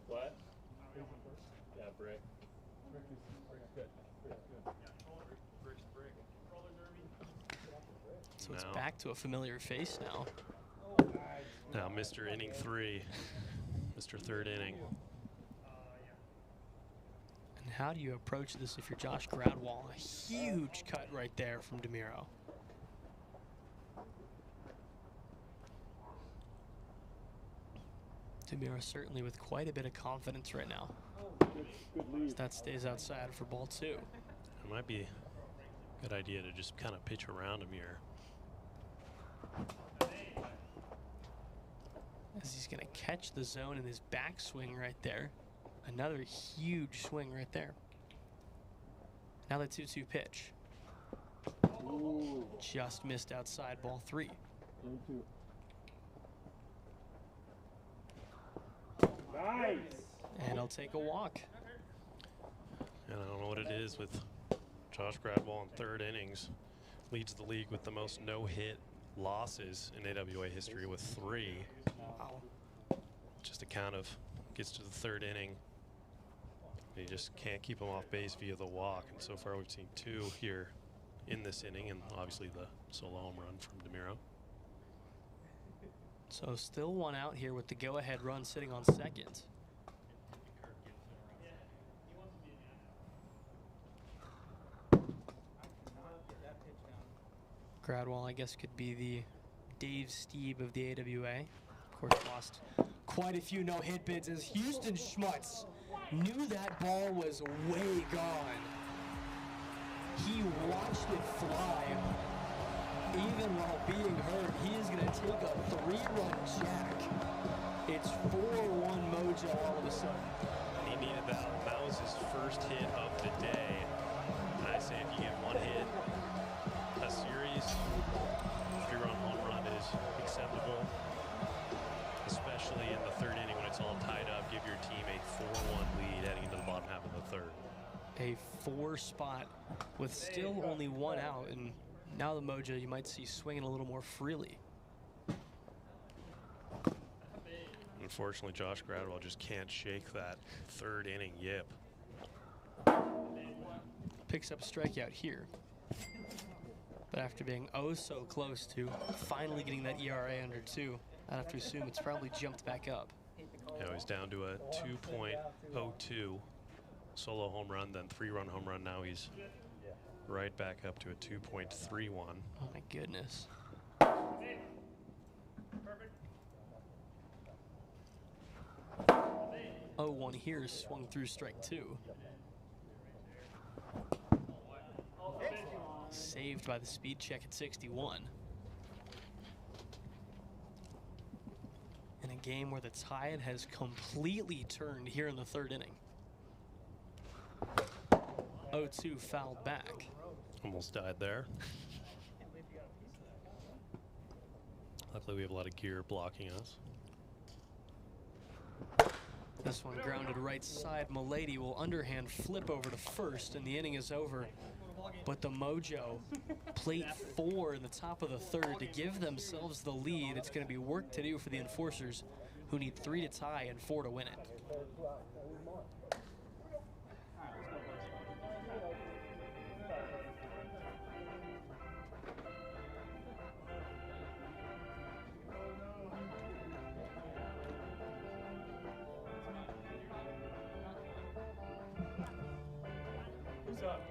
B: What? Yeah, brick.
C: So it's back to a familiar face now.
E: Now, Mr. Inning 3, Mr. Third Inning.
C: And how do you approach this if you're Josh Gradwall? A huge cut right there from DeMiro. DeMiro certainly with quite a bit of confidence right now. As that stays outside for ball 2.
E: It might be a good idea to just kind of pitch around him here.
C: As he's going to catch the zone in his backswing right there. Another huge swing right there. Now the 2-2 pitch.
B: Ooh.
C: Just missed outside, ball 3.
B: 2-2. Nice.
C: And I'll take a walk.
E: And I don't know what it is with Josh Gradwall in third innings. Leads the league with the most no-hit losses in AWA history with 3.
C: Wow.
E: Just a count of gets to the third inning. You just can't keep him off base via the walk. And so far we've seen 2 here in this inning, and obviously the solo home run from DeMiro.
C: So still 1 out here with the go-ahead run sitting on second. Gradwall, I guess, could be the Dave Steeb of the AWA. Of course, lost quite a few no-hit bids as Houston Schmutz knew that ball was way gone. He watched it fly. Even while being hurt, he is going to take a 3-run jack. It's 4-1 Mojo all of a sudden.
E: And he needed that. That was his first hit of the day. And I say if you get 1 hit, a series 3-run home run is acceptable, especially in the third inning when it's all tied up. Give your team a 4-1 lead heading into the bottom half of the third.
C: A 4 spot with still only 1 out, and now the Mojo you might see swinging a little more freely.
E: Unfortunately, Josh Gradwell just can't shake that third inning yip.
C: Picks up a strikeout here. But after being oh so close to finally getting that ERA under 2, I'd have to assume it's probably jumped back up.
E: Yeah, he's down to a 2.02 solo home run, then 3-run home run. Now he's right back up to a 2.31.
C: Oh my goodness. 0-1 here, swung through strike 2. Saved by the speed check at 61. In a game where the tide has completely turned here in the third inning. 0-2 fouled back.
E: Almost died there. Luckily we have a lot of gear blocking us.
C: This one grounded right side. Milady will underhand flip over to first, and the inning is over. But the Mojo, plate 4 in the top of the third to give themselves the lead. It's going to be work to do for the enforcers, who need 3 to tie and 4 to win it.
B: Who's up?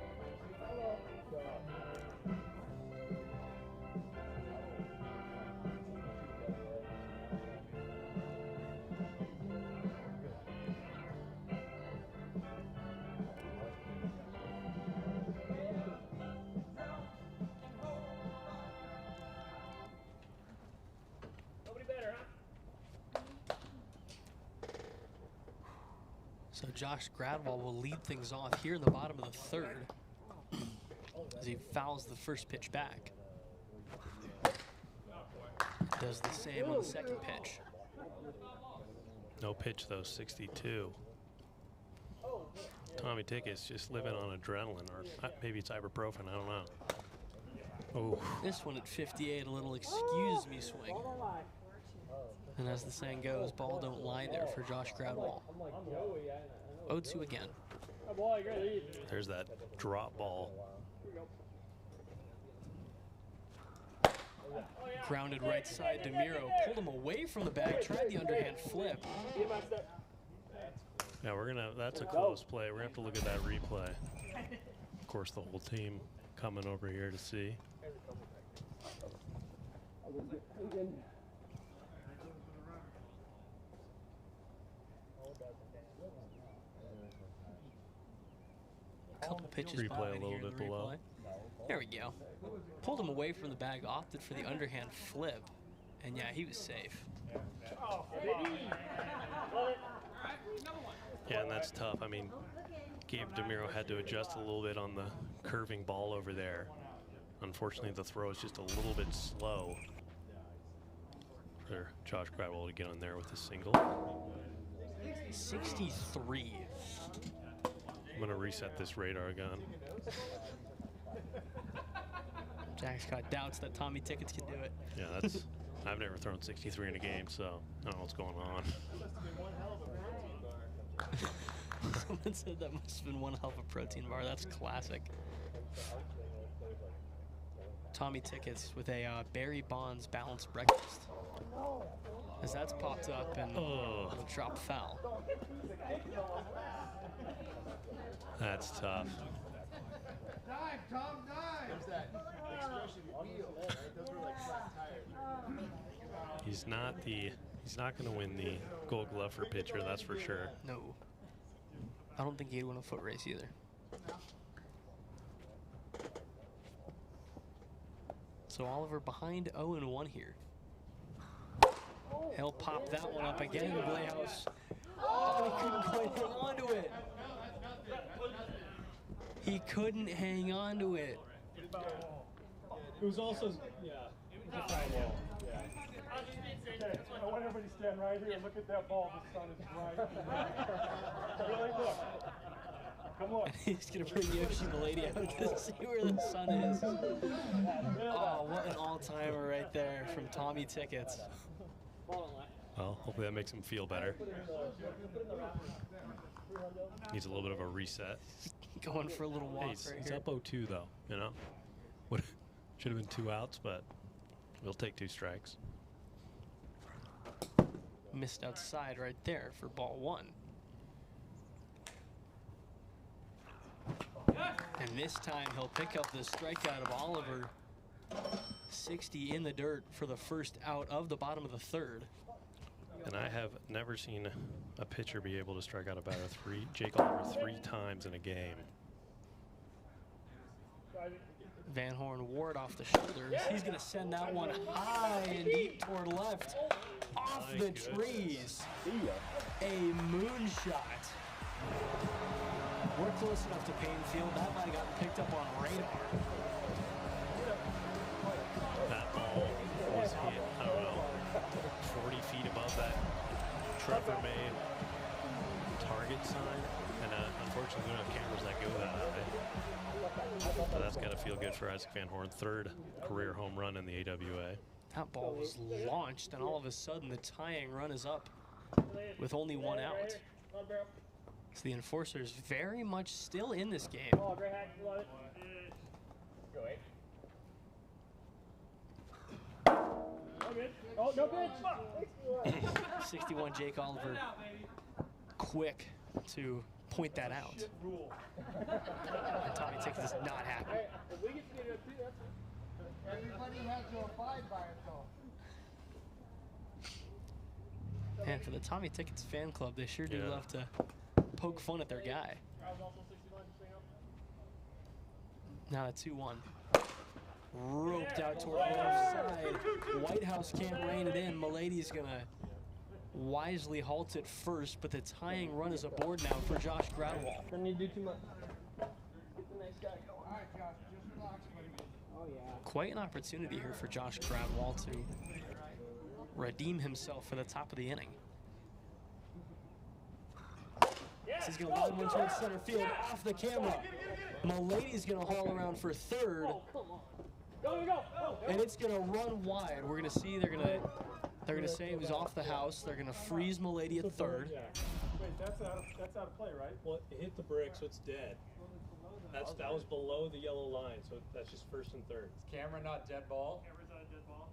C: So Josh Gradwall will lead things off here in the bottom of the third as he fouls the first pitch back. Does the same on the second pitch.
E: No pitch though, 62. Tommy Ticket's just living on adrenaline, or maybe it's ibuprofen, I don't know. Oh.
C: This one at 58, a little excuse me swing. And as the saying goes, ball don't lie there for Josh Gradwall. 0-2 again.
E: There's that drop ball.
C: Grounded right side, DeMiro pulled him away from the bag, tried the underhand flip.
E: Yeah, that's a close play. We're gonna have to look at that replay. Of course, the whole team coming over here to see.
C: Couple pitches
E: replay a little bit below.
C: There we go. Pulled him away from the bag, opted for the underhand flip, and yeah, he was safe.
E: Yeah, and that's tough. I mean, Gabe DeMiro had to adjust a little bit on the curving ball over there. Unfortunately, the throw is just a little bit slow for Josh Gradwell to get on there with a single.
C: 63.
E: I'm going to reset this radar gun.
C: Jack's got doubts that Tommy Tickets can do it.
E: Yeah, that's. I've never thrown 63 in a game, so I don't know what's going on.
C: Someone said that must have been one hell of a protein bar. That's classic. Tommy Tickets with a Barry Bonds balanced breakfast. As that's popped up and it'll drop foul.
E: That's tough.
N: Dive, Tom, dive! There's that expression, wheel, right? Those were like flat tires.
E: He's not going to win the Gold Glove for pitcher, that's for sure.
C: No. I don't think he'd win a foot race either. So Oliver behind 0-1 here. He'll pop that one up again. Playhouse. Oh, he couldn't quite hang on to it. He couldn't hang on to it.
B: It was also, yeah. It was a foul ball. Yeah. Okay, I want everybody to stand right here and look at that ball. The sun is bright. Really, look. Come on.
C: He's going to bring Yoshi the lady out to see where the sun is. Oh, what an all-timer right there from Tommy Tickets.
E: Well, hopefully that makes him feel better. Needs a little bit of a reset.
C: Going for a little walk
E: he's
C: here.
E: up 0-2 though, you know. Should have been 2 outs, but we'll take 2 strikes.
C: Missed outside right there for ball 1. And this time he'll pick up the strikeout of Oliver. 60 in the dirt for the first out of the bottom of the 3rd.
E: And I have never seen a pitcher be able to strike out a batter Jake Oliver 3 times in a game.
C: Van Horn ward off the shoulders. He's going to send that one high and deep toward left. Off the trees. A moonshot. We're close enough to Payne Field. That might have gotten picked up on radar.
E: That ball was hit, I don't know, 40 feet above that Trevor May target sign. And unfortunately, we don't have cameras that go that high. But that's got to feel good for Isaac Van Horn. 3rd career home run in the AWA.
C: That ball was launched, and all of a sudden the tying run is up with only 1 out. So the Enforcers very much still in this game.
B: Oh, great hack. You love it. Go ahead. Oh, good. Oh, no pitch.
C: 61 Jake Oliver. Quick to point that out. And Tommy Tickets is not happy.
B: If we get to get it too, that's it. Everybody has to abide by it, though.
C: And for the Tommy Tickets fan club, they sure do love to poke fun at their guy. Now a 2-1. Roped out toward the left side. Whitehouse can't rein it in. Milady's going to wisely halt it first, but the tying run is aboard now for Josh Gradwall.
B: Don't need to do too much. Get the nice guy going. All right, Josh, just relax, buddy. Oh, yeah.
C: Quite an opportunity here for Josh Gradwall to redeem himself for the top of the inning. This is going to line one towards center field off the camera. Milady's going to haul around for third. And it's going to run wide. We're going to see they're going to say it was off the house. They're going to freeze Milady at third.
B: Wait, that's out of play, right? Well, it hit the brick, so it's dead. That was below the yellow line, so that's just first and third.
D: Is camera not dead ball?
B: Camera's not a dead ball.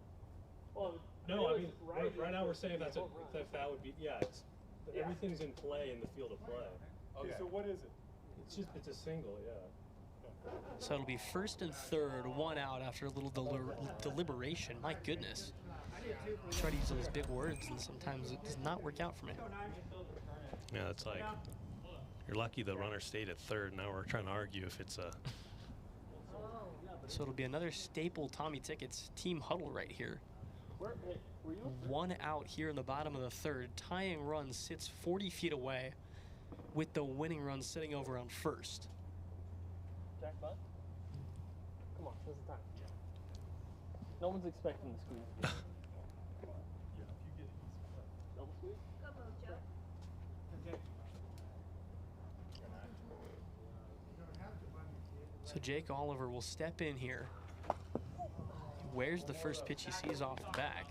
B: Well, no, I mean right now we're saying that would be everything's in play in the field of play. Okay, so what is it? It's a single, yeah.
C: So it'll be first and third, one out after a little deliberation. My goodness. I try to use those big words, and sometimes it does not work out for me.
E: Yeah, it's like you're lucky the runner stayed at third. Now we're trying to argue if it's a.
C: So it'll be another staple Tommy Tickets team huddle right here. One out here in the bottom of the third. Tying run sits 40 feet away with the winning run sitting over on first.
O: Jack Butt? Come on, this is the time. No one's expecting the squeeze. Double squeeze? Go Mojo.
C: So Jake Oliver will step in here. He wears the first pitch he sees off the back.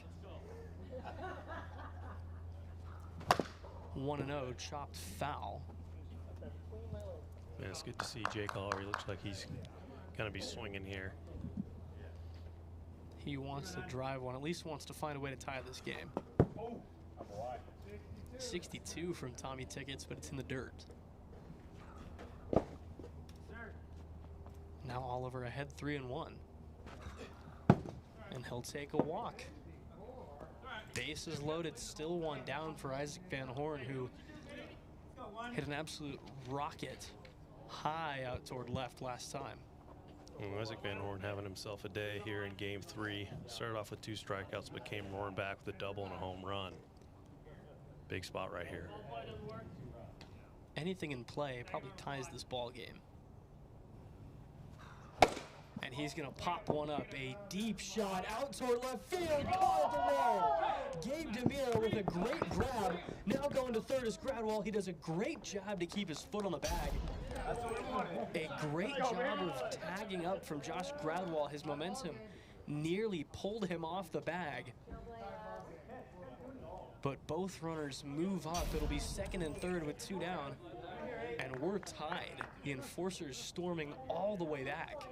C: 1-0, chopped foul.
E: Yeah, it's good to see Jake Oliver. He looks like he's going to be swinging here.
C: He wants to drive one, at least wants to find a way to tie this game. 62 from Tommy Tickets, but it's in the dirt. Now Oliver ahead 3-1. And he'll take a walk. Bases loaded, still one down for Isaac Van Horn, who hit an absolute rocket high out toward left last time.
E: Well, Isaac Van Horn having himself a day here in game 3. Started off with 2 strikeouts, but came roaring back with a double and a home run. Big spot right here.
C: Anything in play probably ties this ball game. And he's going to pop one up. A deep shot out toward left field. Caught at the wall. Gabe DeMiro with a great grab. Now going to third is Gradwell. He does a great job to keep his foot on the bag. A great job of tagging up from Josh Gradwell. His momentum nearly pulled him off the bag. But both runners move up. It'll be second and third with 2 down. And we're tied. The enforcers storming all the way back.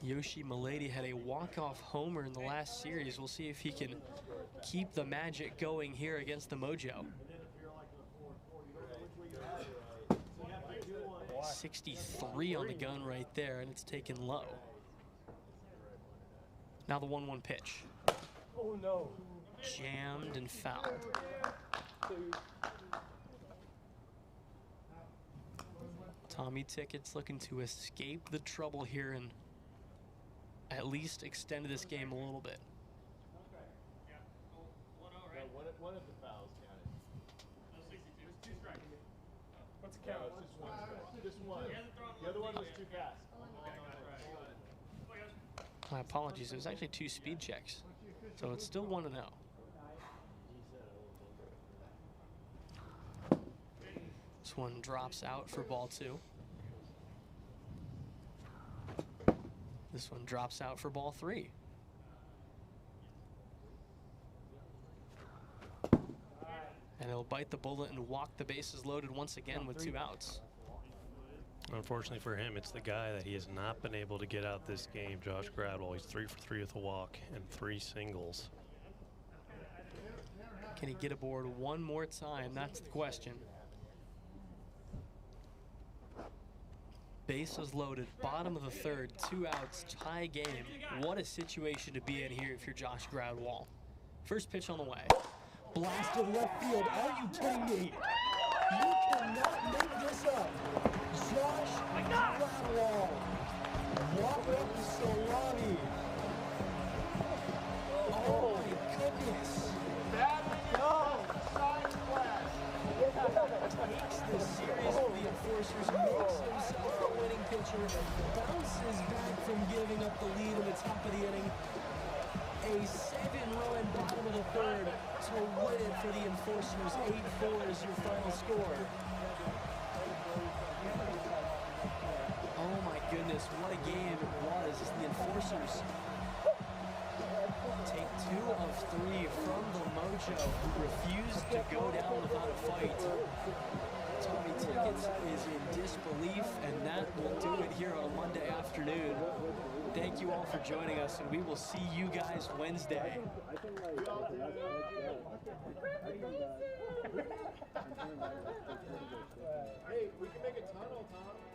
C: Yoshi Milady had a walk-off homer in the last series. We'll see if he can keep the magic going here against the Mojo. 63 on the gun right there, and it's taken low. Now the 1-1 pitch.
B: Oh no.
C: Jammed and fouled. Tommy Tickets looking to escape the trouble here and at least extend this game a little bit.
D: One of the fouls counted.
B: What's the count?
N: Just one. The other one was too fast.
C: My apologies, it was actually 2 speed checks. So it's still 1-0. This one drops out for ball 2. This one drops out for ball 3. And he'll bite the bullet and walk the bases loaded once again with 2 outs.
E: Unfortunately for him, it's the guy that he has not been able to get out this game, Josh Gradwell. He's 3 for 3 with a walk and 3 singles.
C: Can he get aboard one more time? That's the question. Bases loaded, bottom of the third, 2 outs, tie game. What a situation to be in here if you're Josh Gradwell. First pitch on the way. Blasted left field. Are you kidding me? You cannot make this up. Josh Gradwell. Walk up to salami. Oh my goodness. Takes the series of the enforcers, makes himself a winning pitcher, bounces back from giving up the lead in the top of the inning. A 7-run
R: into the third to win it for the Enforcers. 8-4 is your final score. Oh my goodness, what a game it was. The Enforcers take 2 of 3 from the Mojo, who refused to go down without a fight. Tommy Tickets is in disbelief, and that will do it here on a Monday afternoon. Thank you all for joining us, and we will see you guys Wednesday.
N: Hey, we can make a tunnel, Tom.